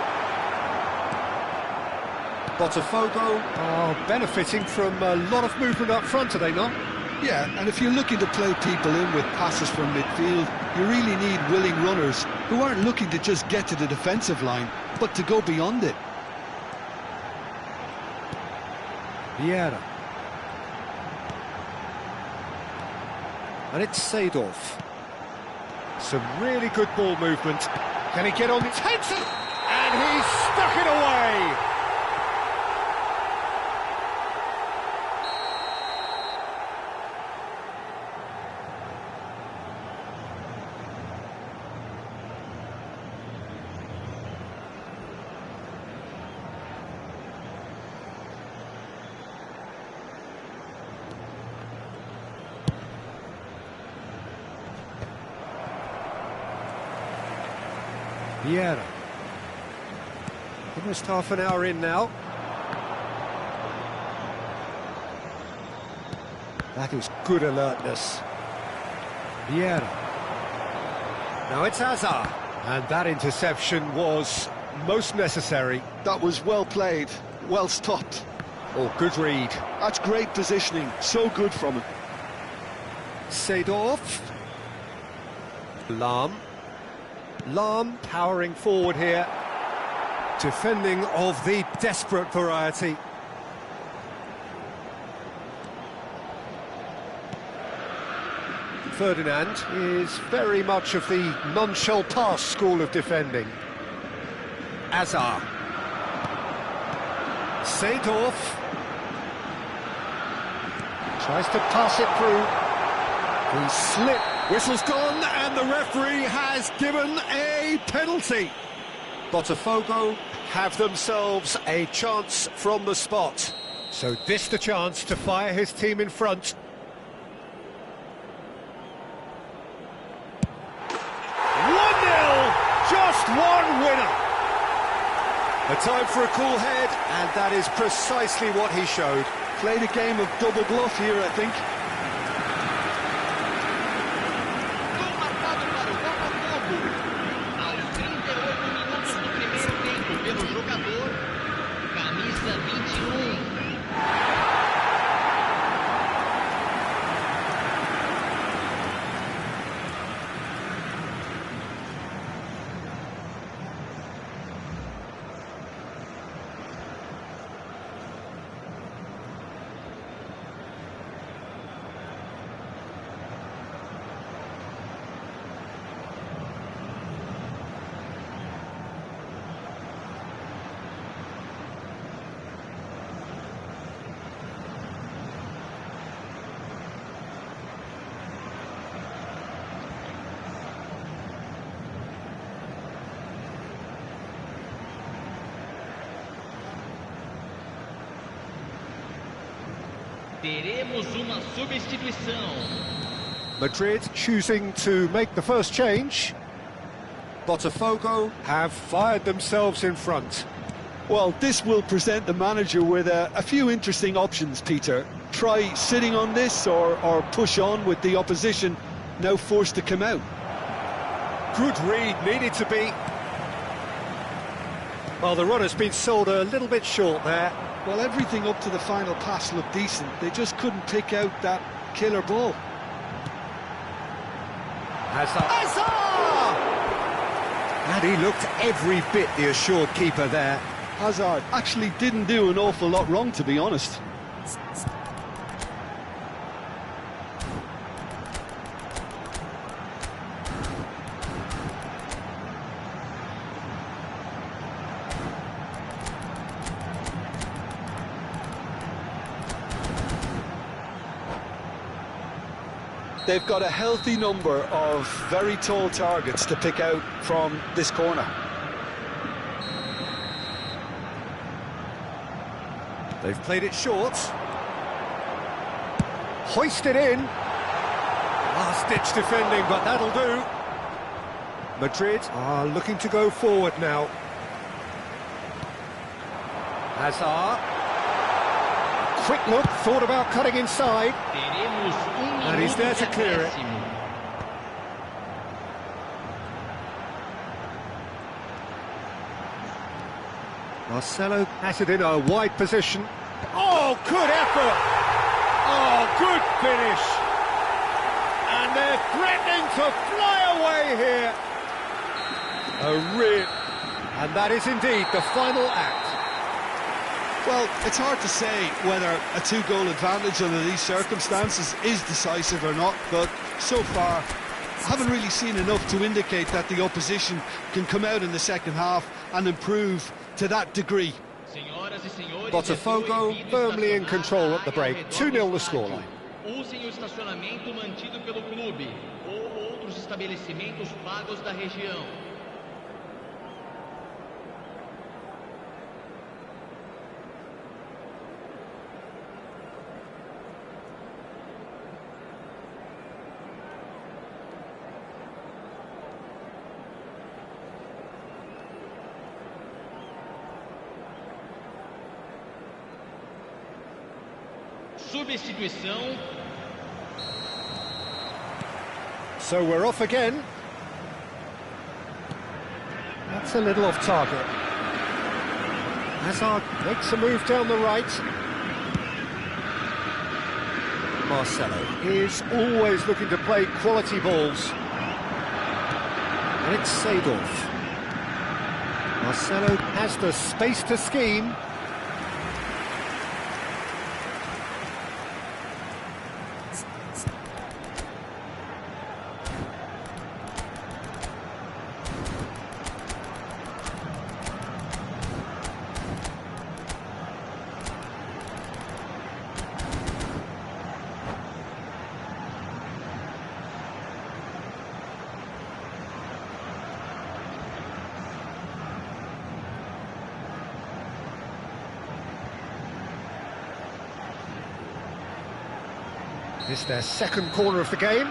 Botafogo are benefiting from a lot of movement up front, are they not? Yeah, and if you're looking to play people in with passes from midfield, you really need willing runners who aren't looking to just get to the defensive line, but to go beyond it. Vieira. And it's Seedorf. Some really good ball movement. Can he get on? Takes it! And he's stuck it away! Vieira. Almost half an hour in now. That is good alertness. Vieira. Now it's Hazard. And that interception was most necessary. That was well played, well stopped. Oh, good read. That's great positioning, so good from him. Seedorf. Lahm. Lahm powering forward here. Defending of the desperate variety. Ferdinand is very much of the non-shall-pass school of defending. Hazard. Seedorf. Tries to pass it through. He slipped. Whistle's gone, and the referee has given a penalty. Botafogo have themselves a chance from the spot. So this the chance to fire his team in front. 1-0, just one winner. A time for a cool head, and that is precisely what he showed. Played a game of double bluff here, I think. Gol marcado para o Botafogo. Aos 38 minutos do primeiro tempo pelo jogador, camisa 21. Teremos uma substituição. Madrid choosing to make the first change. Botafogo have fired themselves in front. Well, this will present the manager with a few interesting options, Peter. Try sitting on this or push on with the opposition now forced to come out. Good read, needed to be. Well, the runner's been sold a little bit short there. Well, everything up to the final pass looked decent. They just couldn't pick out that killer ball. Hazard! And he looked every bit the assured keeper there. Hazard actually didn't do an awful lot wrong, to be honest. They've got a healthy number of very tall targets to pick out from this corner. They've played it short. Hoisted in. Last-ditch defending, but that'll do. Madrid are looking to go forward now. Hazard. Quick look, thought about cutting inside. Teremos And he's there to clear it. Marcelo has it in a wide position. Oh, good effort! Oh, good finish! And they're threatening to fly away here. A rip. And that is indeed the final act. Well, it's hard to say whether a two-goal advantage under these circumstances is decisive or not, but so far, I haven't really seen enough to indicate that the opposition can come out in the second half and improve to that degree. Botafogo firmly in control at the break, 2-0 the scoreline. Usem o estacionamento mantido pelo clube ou outros estabelecimentos pagos da região. Substituição. So we're off again. That's a little off target. Hazard makes a move down the right. Marcelo is always looking to play quality balls. And it's Seedorf. Marcelo has the space to scheme. This is their second corner of the game.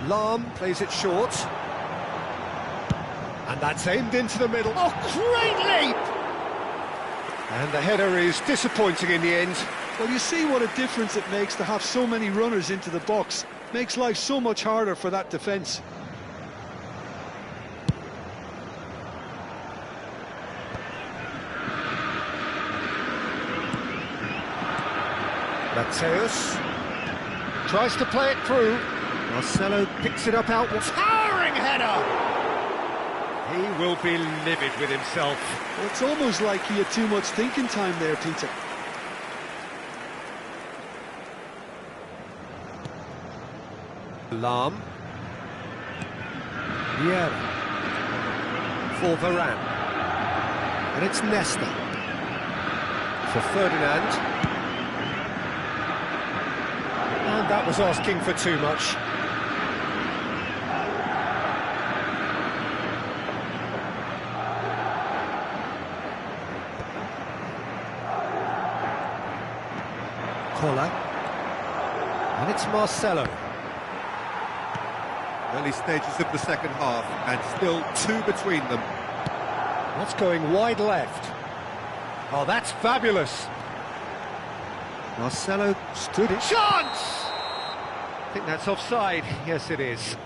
Lahm plays it short. And that's aimed into the middle. Oh, great leap! And the header is disappointing in the end. Well, you see what a difference it makes to have so many runners into the box. Makes life so much harder for that defence. Mateus tries to play it through. Marcelo picks it up out. Towering header! He will be livid with himself. Well, it's almost like he had too much thinking time there, Peter. Lahm. Vieira. For Varane. And it's Nesta. For Ferdinand. And that was asking for too much. Koller. And it's Marcelo. Early stages of the second half, and still two between them. That's going wide left. Oh, that's fabulous. Marcelo stood it. Chance! I think that's offside. Yes, it is.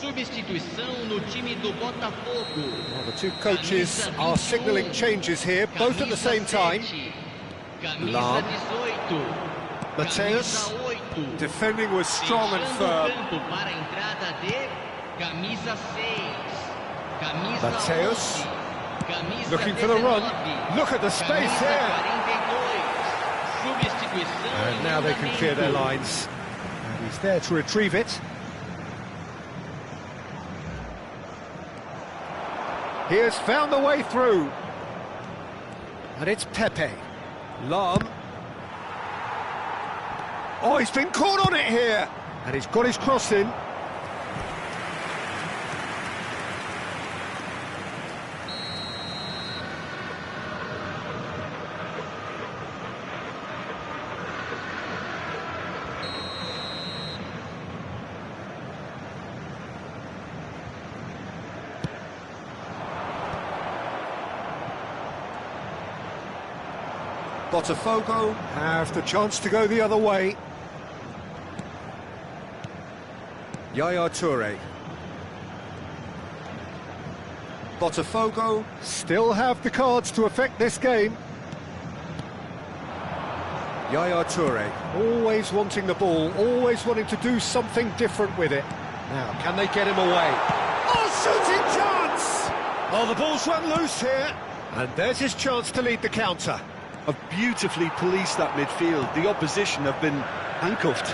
Substituição no time do Botafogo. Well, the two coaches are signalling changes here, both at the same time. Lahm. Mateus. Defending was strong and firm. Mateus. Looking for the run. Look at the space here. And now they can clear their lines. And he's there to retrieve it. He has found the way through. And it's Pepe. Lahm. Oh, he's been caught on it here. And he's got his cross in. Botafogo have the chance to go the other way. Yaya Toure. Botafogo still have the cards to affect this game. Yaya Toure, always wanting the ball, always wanting to do something different with it. Now, can they get him away? Oh, shooting chance! Oh, the ball's run loose here. And there's his chance to lead the counter. Have beautifully policed that midfield. The opposition have been handcuffed.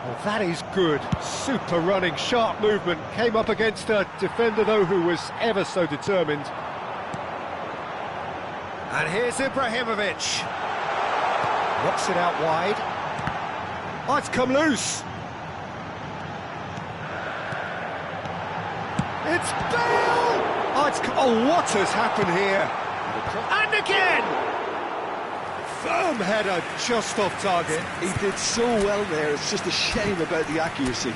Oh, that is good. Super running, sharp movement. Came up against a defender, though, who was ever so determined. And here's Ibrahimovic. Knocks it out wide. Oh, it's come loose. It's Bale! Oh, what has happened here? And again! Firm header, just off target. He did so well there, it's just a shame about the accuracy.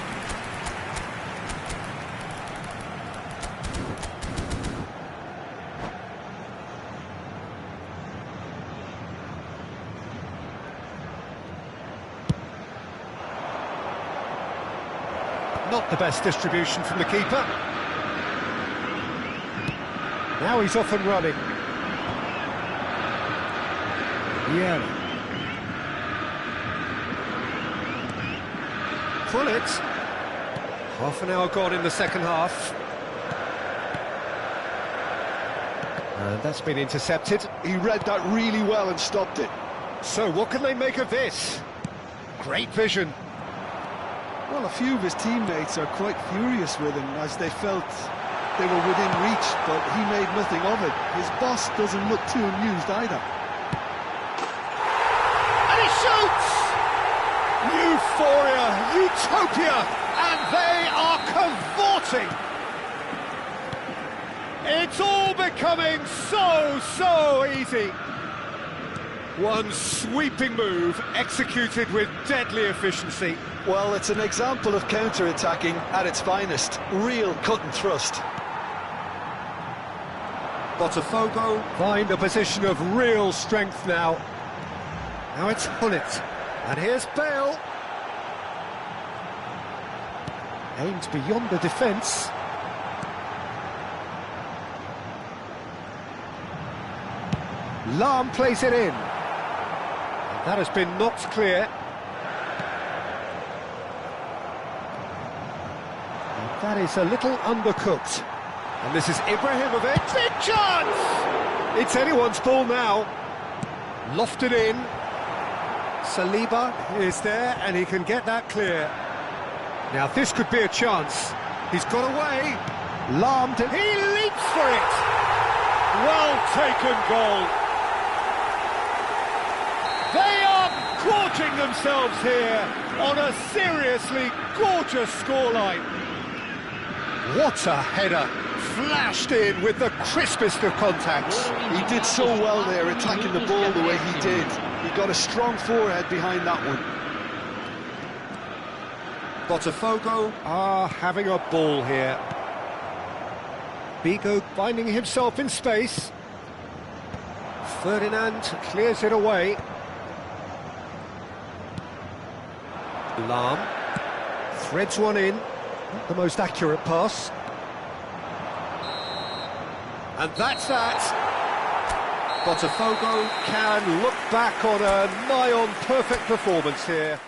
Not the best distribution from the keeper. Now he's off and running. Vieira. Pullet. Half an hour gone in the second half. And that's been intercepted. He read that really well and stopped it. So what can they make of this? Great vision. Well, a few of his teammates are quite furious with him as they felt they were within reach, but he made nothing of it. His boss doesn't look too amused either. And he shoots! Euphoria, utopia, and they are cavorting! It's all becoming so easy. One sweeping move executed with deadly efficiency. Well, it's an example of counter-attacking at its finest. Real cut and thrust. Botafogo find a position of real strength now. Now it's Hullet. And here's Bale. Aimed beyond the defence. Lahm plays it in. And that has been knocked clear. And that is a little undercooked. And this is Ibrahimovic. Big chance! It's anyone's ball now. Lofted in. Saliba is there and he can get that clear. Now this could be a chance. He's got away. Lahm, he leaps for it. Well taken goal. They are gorging themselves here on a seriously gorgeous scoreline. What a header, flashed in with the crispest of contacts. He did so well there, attacking the ball the way he did. He got a strong forehead behind that one. Botafogo are having a ball here. Bigo finding himself in space. Ferdinand clears it away. Lahm threads one in, not the most accurate pass. And that's that. Botafogo can look back on a nigh-on perfect performance here.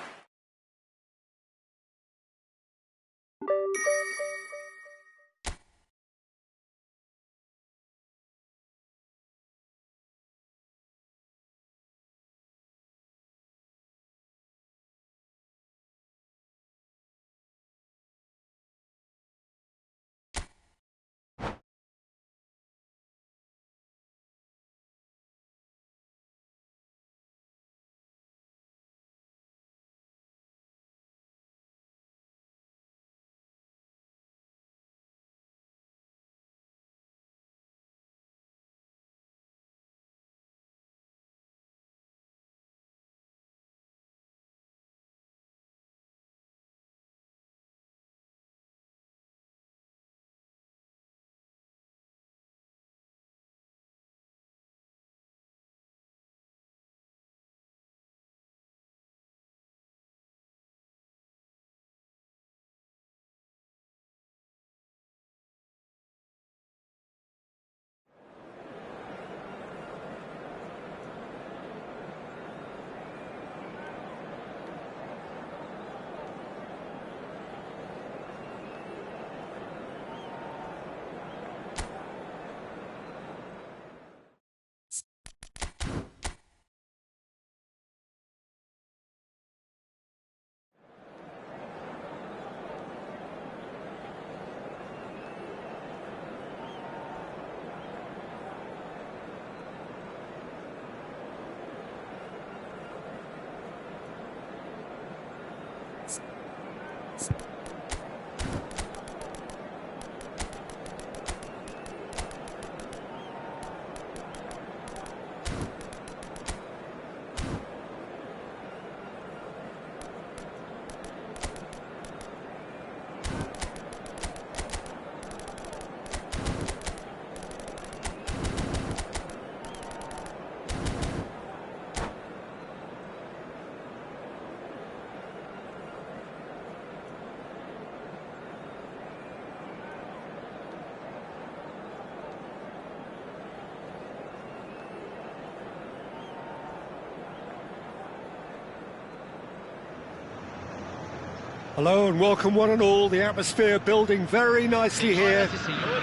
Hello and welcome one and all. The atmosphere building very nicely here.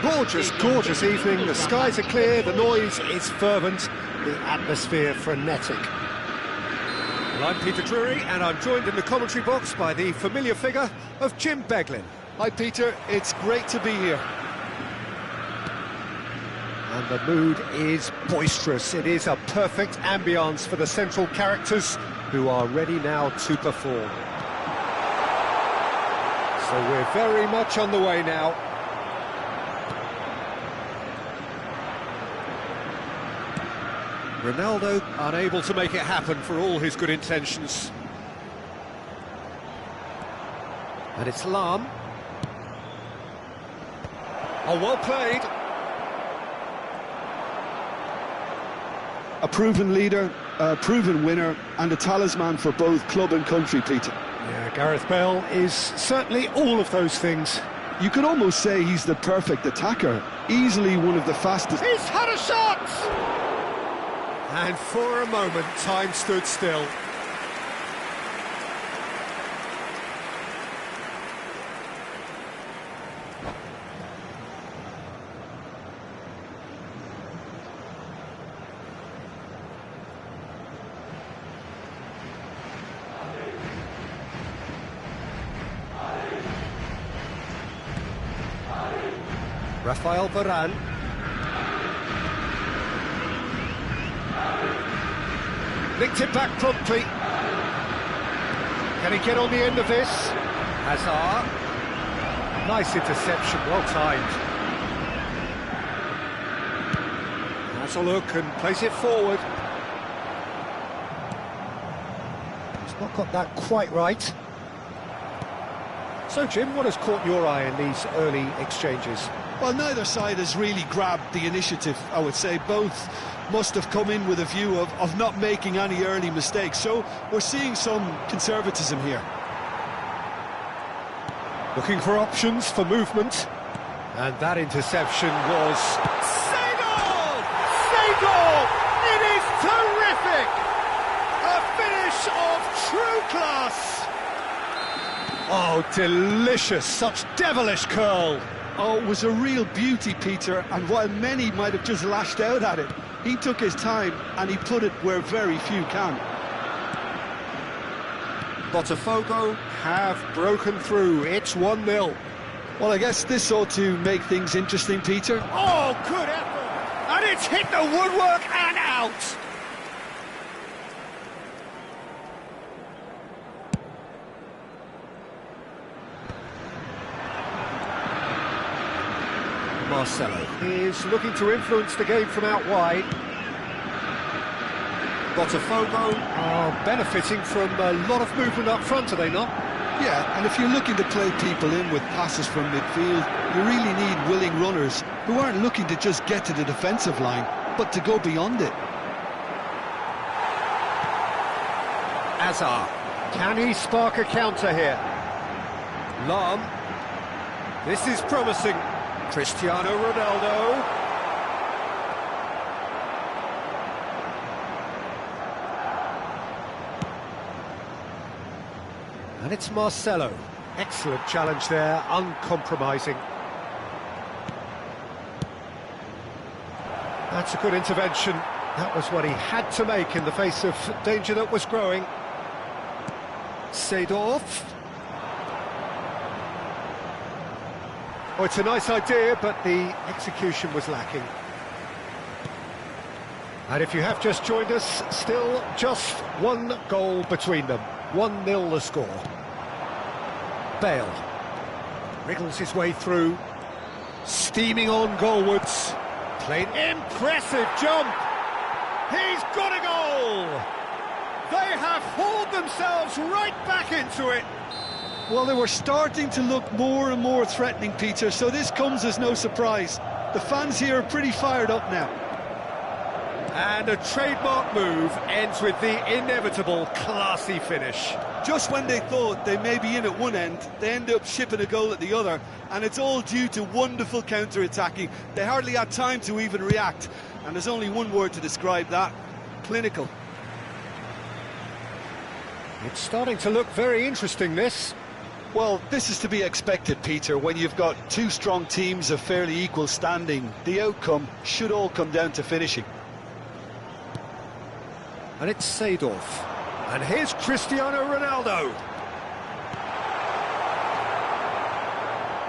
Gorgeous, gorgeous evening. The skies are clear, the noise is fervent, the atmosphere frenetic. Well, I'm Peter Drury and I'm joined in the commentary box by the familiar figure of Jim Beglin. Hi Peter, it's great to be here. And the mood is boisterous. It is a perfect ambience for the central characters who are ready now to perform. So we're very much on the way now. Ronaldo unable to make it happen for all his good intentions. And it's Lahm. Oh, well played. A proven leader, a proven winner, and a talisman for both club and country, Peter. Yeah, Gareth Bale is certainly all of those things. You could almost say he's the perfect attacker. Easily one of the fastest. He's had a shot! And for a moment, time stood still. Rafael Varane. Nicked it back promptly. Can he get on the end of this? Hazard. Nice interception, well timed. Has a look and plays it forward. He's not got that quite right. So Jim, what has caught your eye in these early exchanges? Well, neither side has really grabbed the initiative, I would say. Both must have come in with a view of not making any early mistakes. So we're seeing some conservatism here. Looking for options for movement. And that interception was... Segal! Segal! It is terrific! A finish of true class! Oh, delicious! Such devilish curl! Oh, it was a real beauty, Peter, and while many might have just lashed out at it, he took his time and he put it where very few can. Botafogo have broken through. It's 1-0. Well, I guess this ought to make things interesting, Peter. Oh, good effort! And it's hit the woodwork and out! Marcelo is looking to influence the game from out wide. Botafogo are benefiting from a lot of movement up front, are they not? Yeah, and if you're looking to play people in with passes from midfield, you really need willing runners who aren't looking to just get to the defensive line, but to go beyond it. Hazard. Can he spark a counter here? Lahm. This is promising. Cristiano Ronaldo. And it's Marcelo. Excellent challenge there, uncompromising. That's a good intervention. That was what he had to make in the face of danger that was growing. Seedorf. Oh, it's a nice idea, but the execution was lacking. And if you have just joined us, still just one goal between them. 1-0 the score. Bale wriggles his way through, steaming on goalwards. Played impressive jump. He's got a goal. They have hauled themselves right back into it. Well, they were starting to look more and more threatening, Peter, so this comes as no surprise. The fans here are pretty fired up now. And a trademark move ends with the inevitable classy finish. Just when they thought they may be in at one end, they end up shipping a goal at the other, and it's all due to wonderful counter-attacking. They hardly had time to even react, and there's only one word to describe that: clinical. It's starting to look very interesting, this. Well, this is to be expected, Peter. When you've got two strong teams of fairly equal standing, the outcome should all come down to finishing. And it's Seedorf. And here's Cristiano Ronaldo.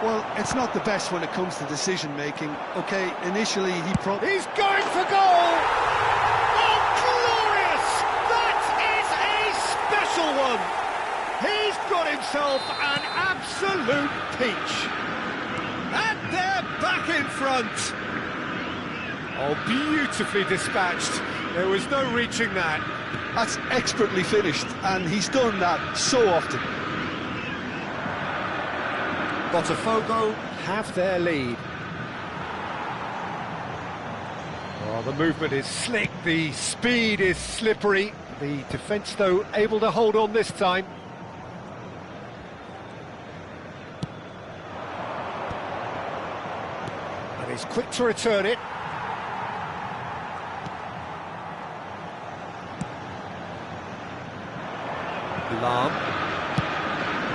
Well, it's not the best when it comes to decision-making. OK, initially He's going for goal! Oh, glorious! That is a special one! He's got himself an absolute peach. And they're back in front. Oh, beautifully dispatched. There was no reaching that. That's expertly finished, and he's done that so often. Botafogo have their lead. Oh, the movement is slick, the speed is slippery. The defence, though, able to hold on this time. And he's quick to return it. Lahm.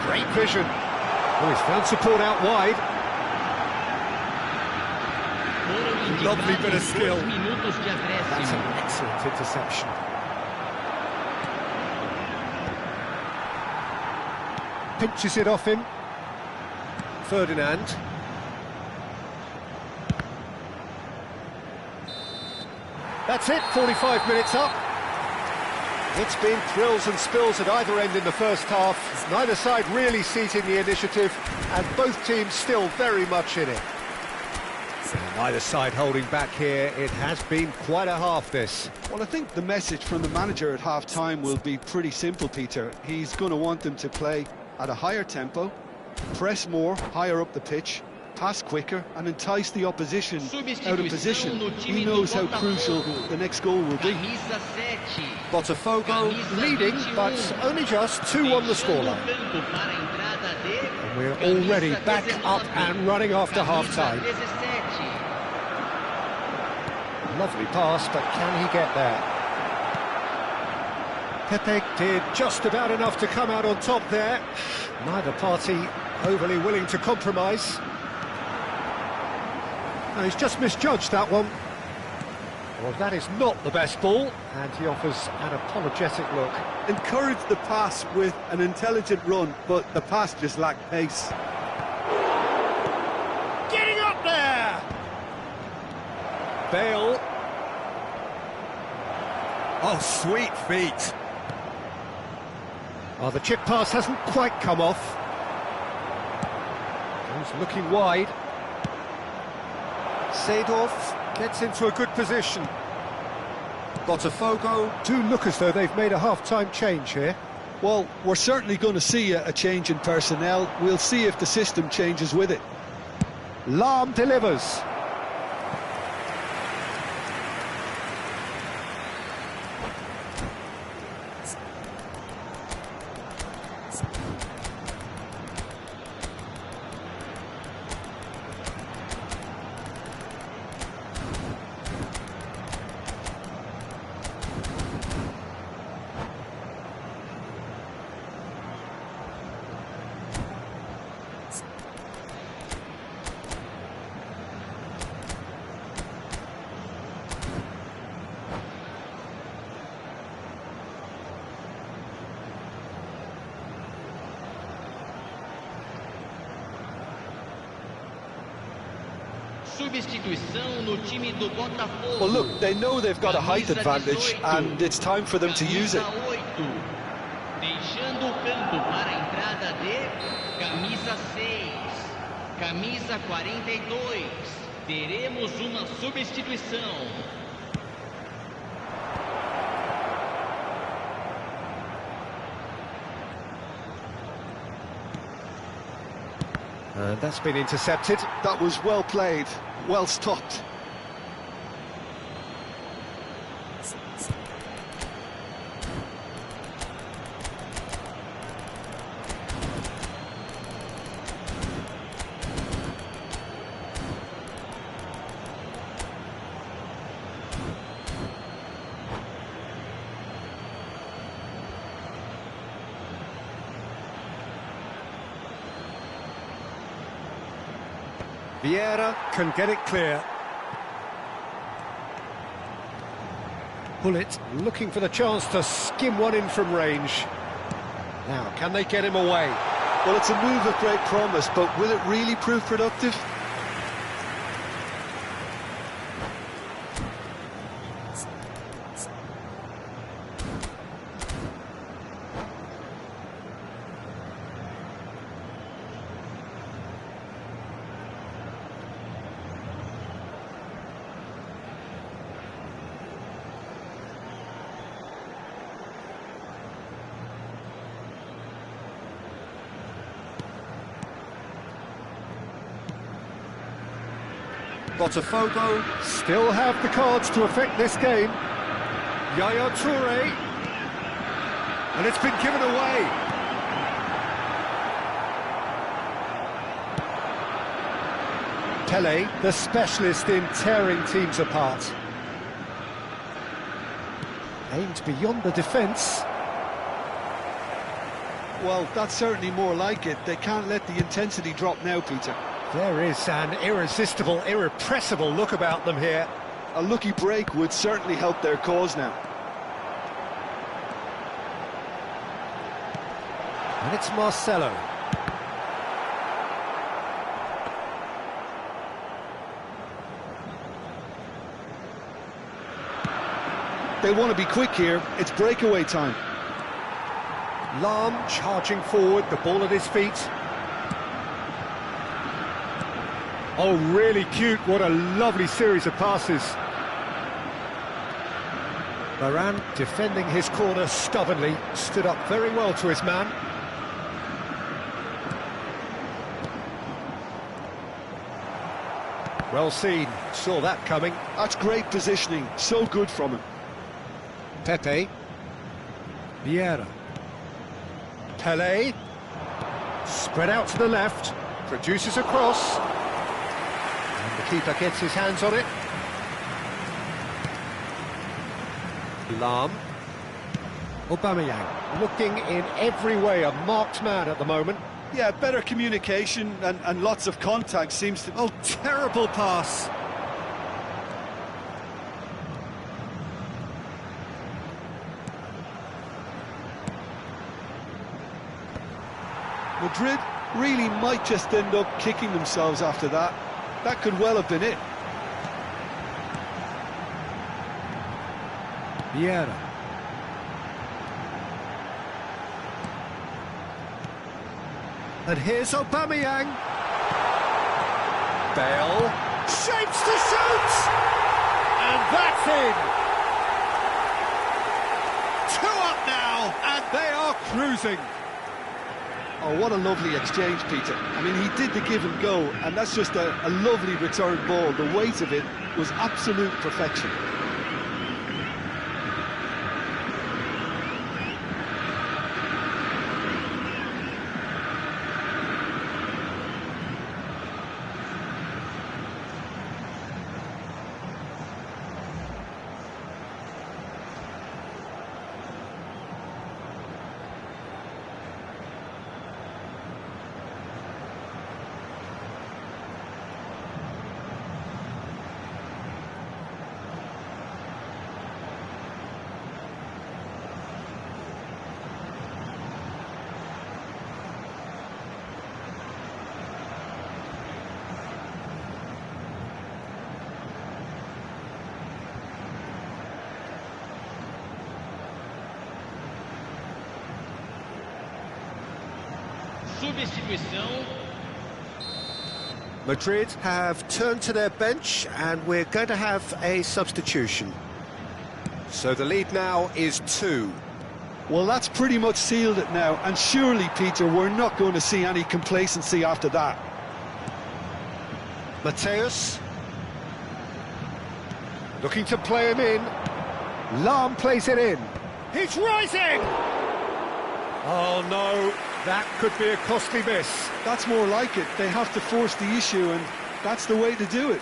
Great vision. Oh, he's found support out wide. Lovely bit of skill. That's an excellent interception. Pinches it off him. Ferdinand. That's it, 45 minutes up. It's been thrills and spills at either end in the first half. Neither side really seizing the initiative, and both teams still very much in it. And neither side holding back here. It has been quite a half, this. Well, I think the message from the manager at half-time will be pretty simple, Peter. He's going to want them to play at a higher tempo, press more, higher up the pitch, pass quicker, and entice the opposition out of position. He knows how crucial the next goal will be. Botafogo leading, but only just 2 on the scoreline. And we're already back up and running after half-time. Lovely pass, but can he get there? Pepe did just about enough to come out on top there. Neither party overly willing to compromise. No, he's just misjudged that one. Well, that is not the best ball, and he offers an apologetic look. Encouraged the pass with an intelligent run, but the pass just lacked pace. Getting up there! Bale. Oh, sweet feet. Oh, the chip pass hasn't quite come off. He's looking wide. Seedorf gets into a good position. Botafogo do look as though they've made a half-time change here. Well, we're certainly going to see a change in personnel. We'll see if the system changes with it. Lahm delivers. Well, look, they know they've got a height advantage, and it's time for them to use it. Deixando o campo para a entrada de camisa 6, camisa 42. Teremos uma substituição. And that's been intercepted. That was well played, well stopped. Vieira can get it clear. Bullet looking for the chance to skim one in from range. Now, can they get him away? Well, it's a move of great promise, but will it really prove productive? Botafogo still have the cards to affect this game. Yaya Toure, and it's been given away. Pele, the specialist in tearing teams apart. Aimed beyond the defence. Well, that's certainly more like it. They can't let the intensity drop now, Peter. There is an irresistible, irrepressible look about them here. A lucky break would certainly help their cause now. And it's Marcelo. They want to be quick here. It's breakaway time. Lahm charging forward, the ball at his feet. Oh, really cute. What a lovely series of passes. Varane defending his corner stubbornly, stood up very well to his man. Well seen, saw that coming. That's great positioning, so good from him. Pepe. Vieira. Pele. Spread out to the left, produces a cross. And the keeper gets his hands on it. Lahm. Aubameyang, looking in every way a marked man at the moment. Yeah, better communication and lots of contact seems to... Oh, terrible pass. Madrid really might just end up kicking themselves after that. That could well have been it. Vieira. And here's Aubameyang. Bale shapes to shoot! And that's in! 2 up now, and they are cruising. Oh, what a lovely exchange, Peter. I mean, he did the give and go, and that's just a lovely return ball. The weight of it was absolute perfection. Substituição. Madrid have turned to their bench, and we're going to have a substitution. So the lead now is 2. Well, that's pretty much sealed it now, and surely, Peter, we're not going to see any complacency after that. Mateus. Looking to play him in. Lahm plays it in. He's rising! Oh, no. That could be a costly miss. That's more like it. They have to force the issue, and that's the way to do it.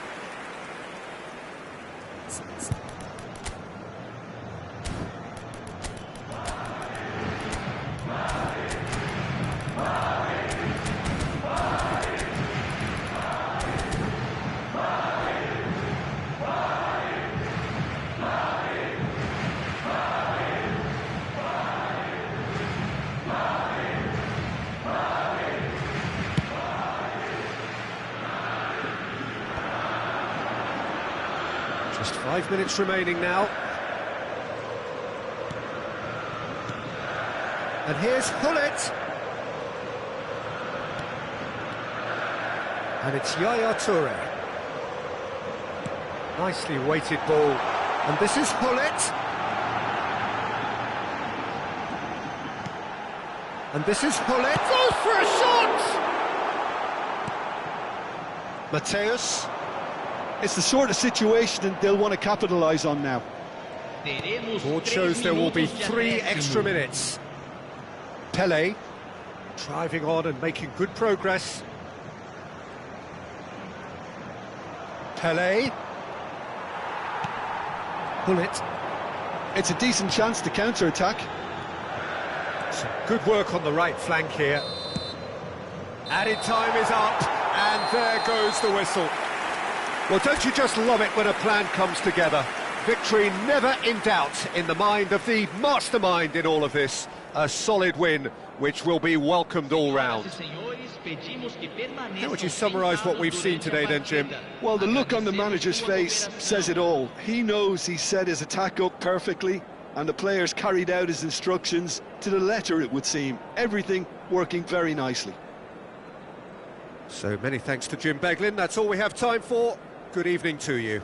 Just 5 minutes remaining now. And here's Hullet. And it's Yaya Toure. Nicely weighted ball. And this is Hullet. And this is Hullet. Goes for a shot! Mateus. It's the sort of situation that they'll want to capitalise on now. Board shows there will be 3 extra minutes. Pele, driving on and making good progress. Pele. Hullet. It's a decent chance to counter-attack. Some good work on the right flank here. Added time is up, and there goes the whistle. Well, don't you just love it when a plan comes together? Victory never in doubt in the mind of the mastermind in all of this. A solid win, which will be welcomed all round. How would you summarise what we've seen today then, Jim? Well, the look on the manager's face says it all. He knows he set his attack up perfectly, and the players carried out his instructions to the letter, it would seem. Everything working very nicely. So many thanks to Jim Beglin. That's all we have time for. Good evening to you.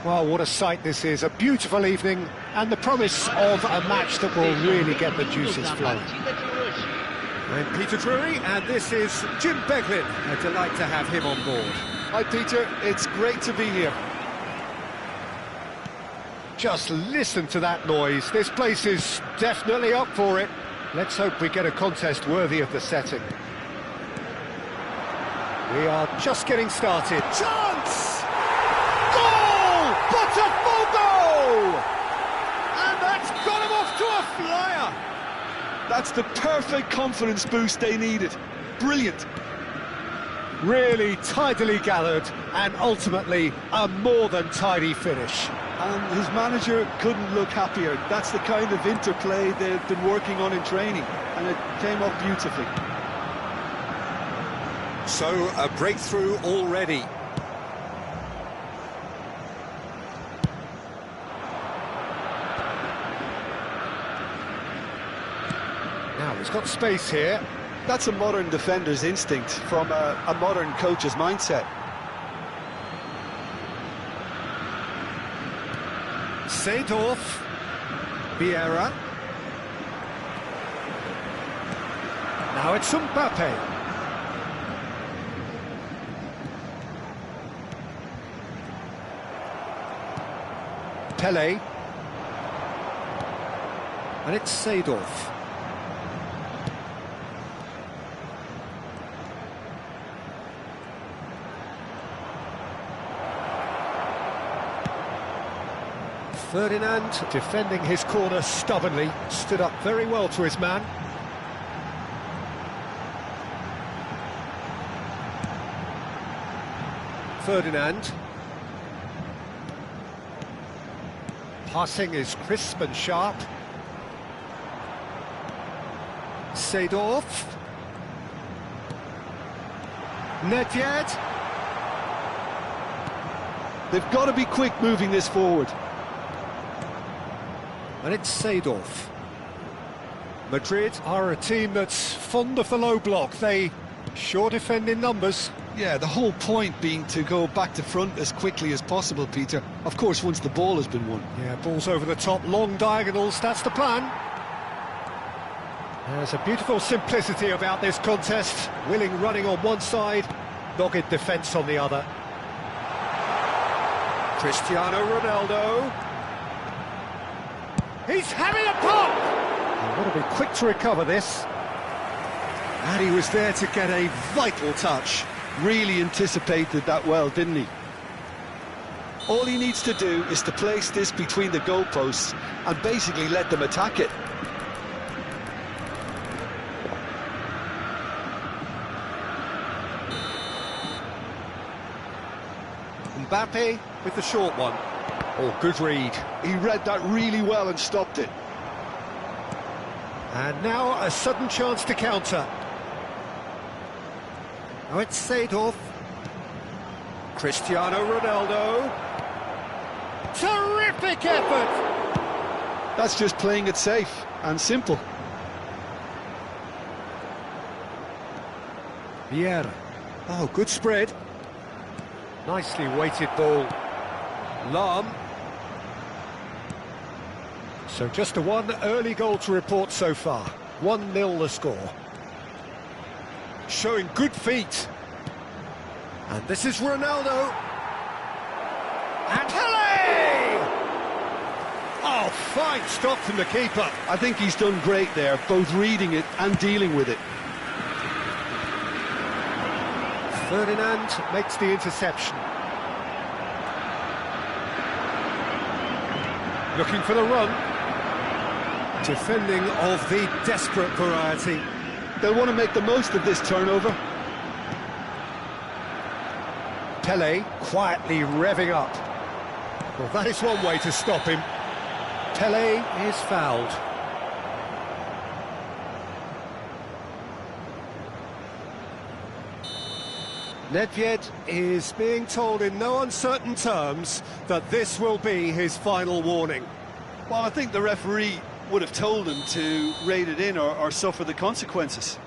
Well, what a sight this is, a beautiful evening, and the promise of a match that will really get the juices flowing. I'm Peter Drury, and this is Jim Beglin. A delight to have him on board. Hi, Peter. It's great to be here. Just listen to that noise. This place is definitely up for it. Let's hope we get a contest worthy of the setting. We are just getting started. Chance! Goal! Botafogo! And that's got him off to a flyer! That's the perfect confidence boost they needed. Brilliant. Really tidily gathered, and ultimately a more than tidy finish. And his manager couldn't look happier. That's the kind of interplay they've been working on in training, and it came up beautifully. So, a breakthrough already. Now, he's got space here. That's a modern defender's instinct from a modern coach's mindset. Seedorf, Vieira. Now it's Mbappe. Pele. And it's Seedorf. Ferdinand, defending his corner stubbornly, stood up very well to his man. Ferdinand. Passing is crisp and sharp. Seedorf. Nedved. They've got to be quick moving this forward. And it's Seedorf. Madrid are a team that's fond of the low block. They sure defend in numbers. Yeah, the whole point being to go back to front as quickly as possible, Peter. Of course, once the ball has been won. Yeah, balls over the top, long diagonals, that's the plan. There's a beautiful simplicity about this contest. Willing running on one side, dogged defence on the other. Cristiano Ronaldo. He's having a pop! He'll want to be quick to recover this. And he was there to get a vital touch. Really anticipated that well, didn't he? All he needs to do is to place this between the goalposts and basically let them attack it. Mbappe with the short one. Oh, good read. He read that really well and stopped it. And now a sudden chance to counter. Now it's Seedorf. Cristiano Ronaldo. Terrific effort! That's just playing it safe and simple. Vieira. Oh, good spread. Nicely weighted ball. Lahm. So just a one early goal to report so far. 1-0 the score. Showing good feet. And this is Ronaldo. And Pele! Oh, fine stop from the keeper. I think he's done great there, both reading it and dealing with it. Ferdinand makes the interception. Looking for the run. Defending of the desperate variety. They'll want to make the most of this turnover. Pele quietly revving up. Well, that is one way to stop him. Pele is fouled. Nedved is being told in no uncertain terms that this will be his final warning. Well, I think the referee would have told him to rate it in or suffer the consequences.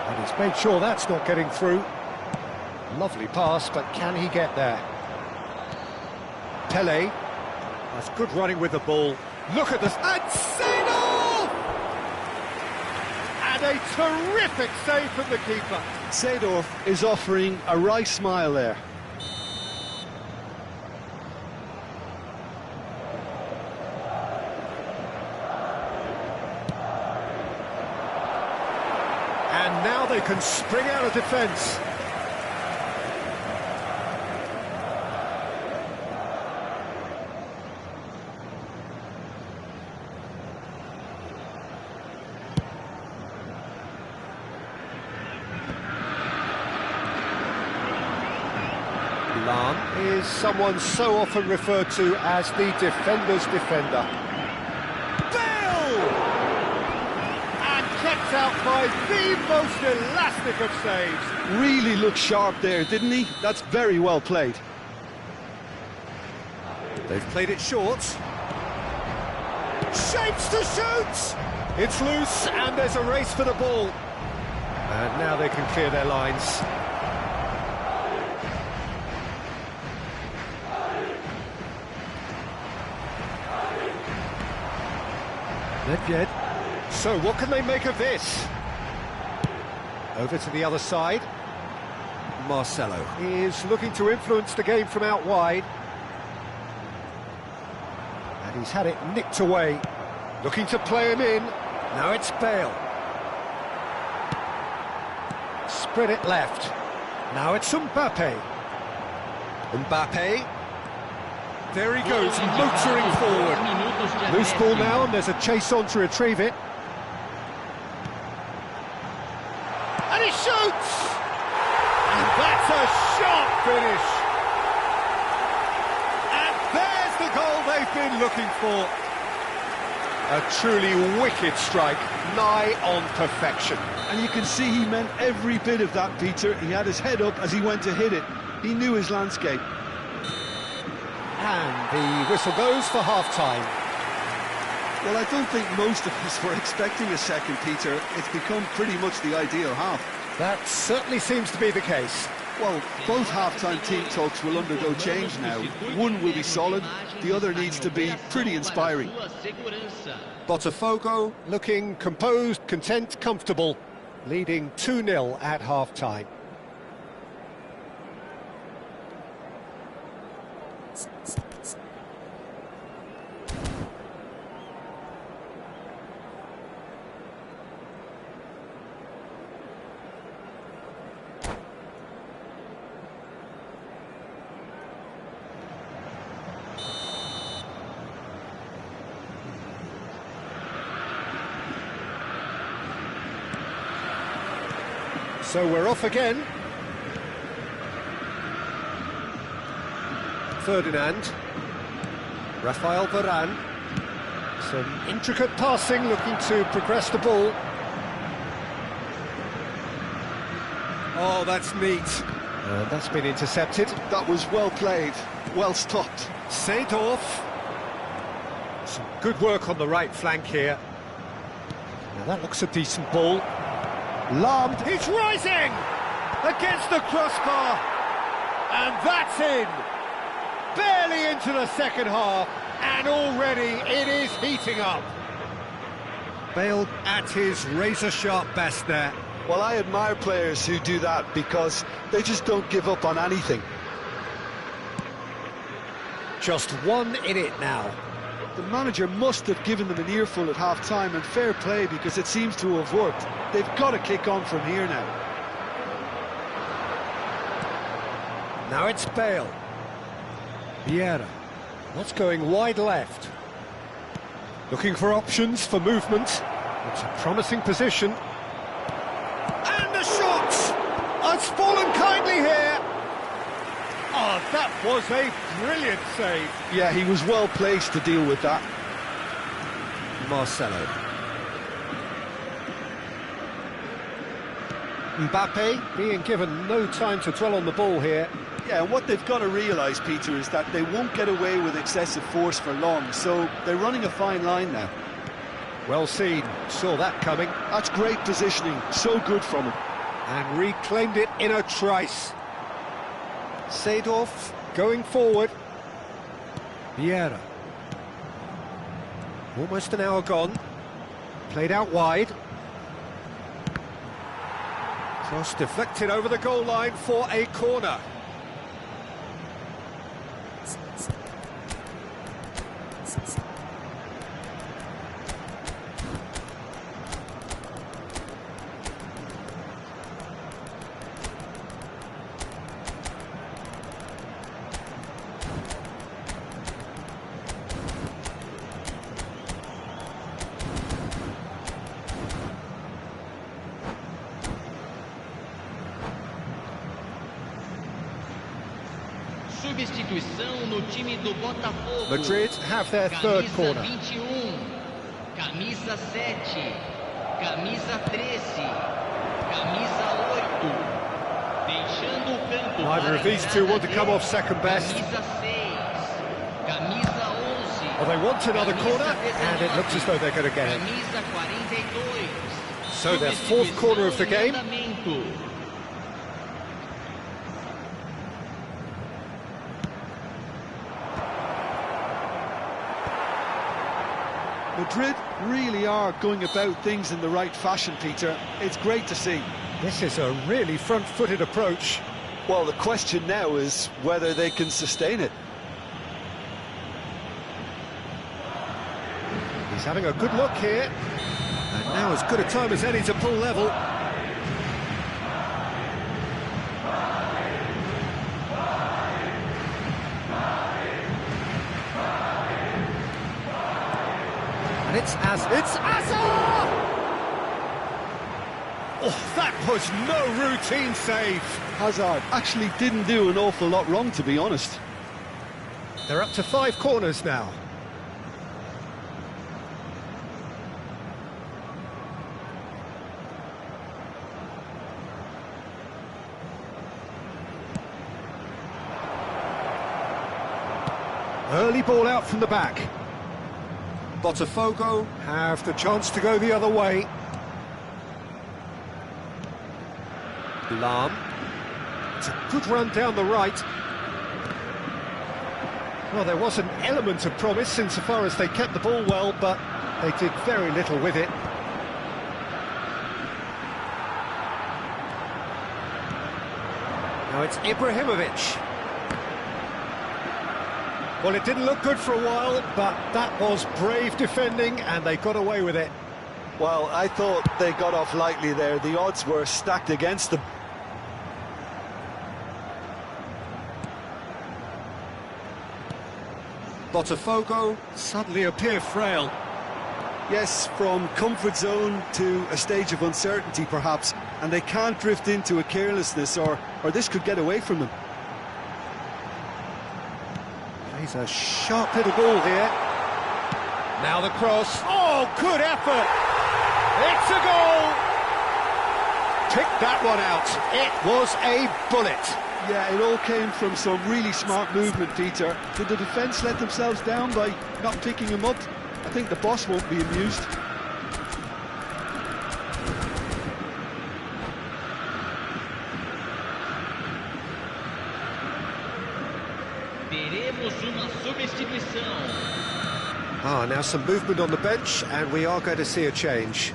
And he's made sure that's not getting through. Lovely pass, but can he get there? Pele. That's good running with the ball. Look at this. And Seedorf! And a terrific save from the keeper. Seedorf is offering a wry smile there. And now they can spring out of defence. Lahm is someone so often referred to as the defender's defender. Bale! And kept out by the most elastic of saves. Really looked sharp there, didn't he? That's very well played. They've played it short. Shapes to shoot! It's loose, and there's a race for the ball. And now they can clear their lines. Nedved. So what can they make of this? Over to the other side. Marcelo is looking to influence the game from out wide. And he's had it nicked away. Looking to play him in. Now it's Bale. Spread it left. Now it's Mbappe. Mbappe. There he goes, motoring forward. Loose ball now, and there's a chase on to retrieve it. And he shoots! And that's a sharp finish. And there's the goal they've been looking for. A truly wicked strike, nigh on perfection. And you can see he meant every bit of that, Peter. He had his head up as he went to hit it. He knew his landscape. And the whistle goes for half-time. Well, I don't think most of us were expecting a second, Peter. It's become pretty much the ideal half. That certainly seems to be the case. Well, both half-time team talks will undergo change now. One will be solid, the other needs to be pretty inspiring. Botafogo looking composed, content, comfortable, leading 2-0 at half-time. So we're off again. Ferdinand. Rafael Varane. Some intricate passing, looking to progress the ball. Oh, that's neat. That's been intercepted. That was well played, well stopped. Seedorf. Some good work on the right flank here. Now that looks a decent ball. Lahm, he's rising against the crossbar, and that's in. Barely into the second half, and already it is heating up. Bale at his razor-sharp best there. Well, I admire players who do that because they just don't give up on anything. Just one in it now. The manager must have given them an earful at half-time, and fair play because it seems to have worked. They've got to kick on from here now. Now it's Bale. Vieira. That's going wide left. Looking for options for movement. It's a promising position. And the shot! It's fallen kindly here. Oh, that was a brilliant save. Yeah, he was well placed to deal with that. Marcelo. Mbappe being given no time to dwell on the ball here. Yeah, and what they've got to realise, Peter, is that they won't get away with excessive force for long, so they're running a fine line now. Well seen, saw that coming. That's great positioning, so good from him. And reclaimed it in a trice. Seedorf going forward. Vieira. Almost an hour gone. Played out wide. Cross deflected over the goal line for a corner. Substituição no time do Botafogo. Madrid have their third corner. Camisa 21, camisa 7, camisa 13, camisa 8. Deixando o campo. Neither of these two want to come off second best. Camisa 6, camisa 11. Well, they want another corner, and it looks as though they're going to get it. Camisa 42. So their fourth corner of the game. Madrid really are going about things in the right fashion, Peter. It's great to see. This is a really front-footed approach. Well, the question now is whether they can sustain it. He's having a good look here. And now as good a time as any to pull level. And it's Hazard! Oh, that was no routine save. Hazard actually didn't do an awful lot wrong, to be honest. They're up to 5 corners now. Early ball out from the back. Botafogo have the chance to go the other way. Lahm. It's a good run down the right. Well, there was an element of promise insofar as they kept the ball well, but they did very little with it. Now it's Ibrahimovic. Well, it didn't look good for a while, but that was brave defending, and they got away with it. Well, I thought they got off lightly there. The odds were stacked against them. Botafogo suddenly appear frail. Yes, from comfort zone to a stage of uncertainty, perhaps, and they can't drift into a carelessness, or this could get away from them. He's a sharp little ball here. Now the cross. Oh, good effort! It's a goal! Pick that one out. It was a bullet. Yeah, it all came from some really smart movement, Peter. Did the defence let themselves down by not picking him up? I think the boss won't be amused. Now some movement on the bench, and we are going to see a change.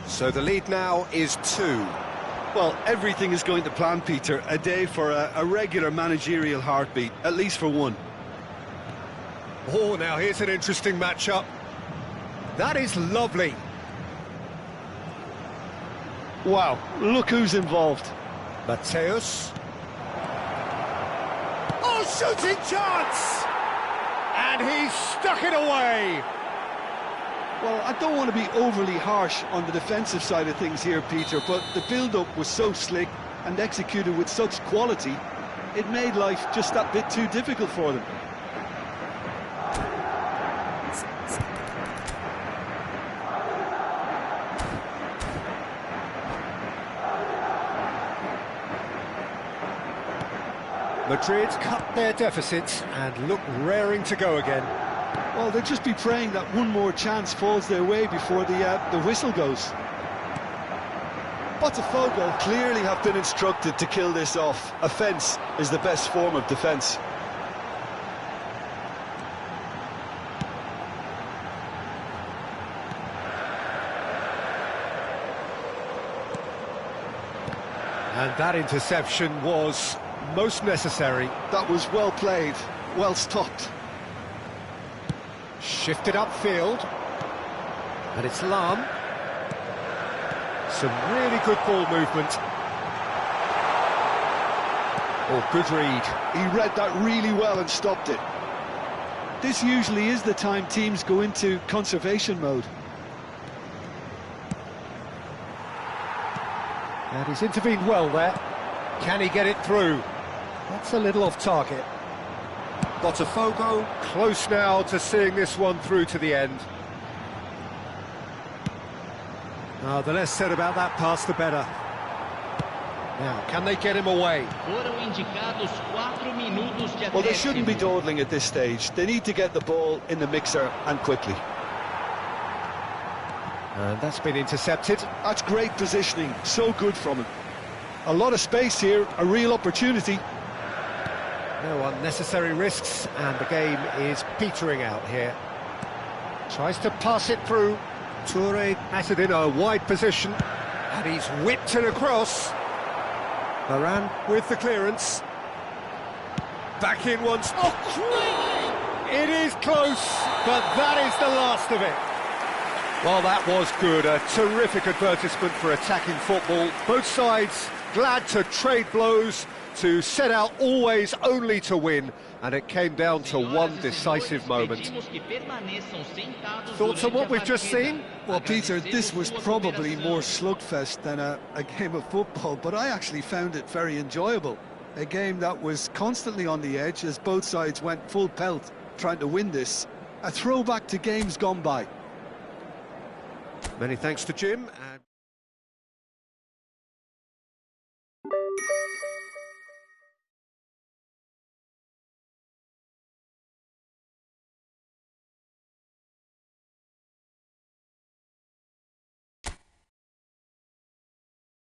So the lead now is 2. Well, everything is going to plan, Peter. A day for a regular managerial heartbeat, at least for one. Oh, now here's an interesting matchup. That is lovely. Wow, look who's involved. Mateus. Oh, shooting chance! And he's stuck it away. Well, I don't want to be overly harsh on the defensive side of things here, Peter, but the build-up was so slick and executed with such quality, it made life just that bit too difficult for them. Madrid cut their deficit and look raring to go again. Well, they'll just be praying that one more chance falls their way before the whistle goes. Botafogo Clearly have been instructed to kill this off. Offence is the best form of defence. And that interception was most necessary. That was well played, well stopped. Shifted upfield. And it's Lam. Some really good ball movement. Oh, good read. He read that really well and stopped it. This usually is the time teams go into conservation mode. And he's intervened well there. Can he get it through? That's a little off target. Botafogo close now to seeing this one through to the end. The less said about that pass, the better. Now, can they get him away? Foram indicados 4 minutos de Well, they shouldn't be acréscimo. dawdling at this stage. They need to get the ball in the mixer and quickly. And that's been intercepted. That's great positioning, so good from him. A lot of space here, a real opportunity. No unnecessary risks, and the game is petering out here. Tries to pass it through. Toure has it in a wide position, and he's whipped it across. Varane with the clearance. Back in once. Oh, it is close, but that is the last of it. Well, that was good. A terrific advertisement for attacking football. Both sides glad to trade blows, to set out always only to win, and it came down to one decisive moment. Thoughts on what we've just seen? Well, Peter, this was probably more slugfest than a game of football, but I actually found it very enjoyable. A game that was constantly on the edge as both sides went full pelt trying to win this. A throwback to games gone by. Many thanks to Jim. And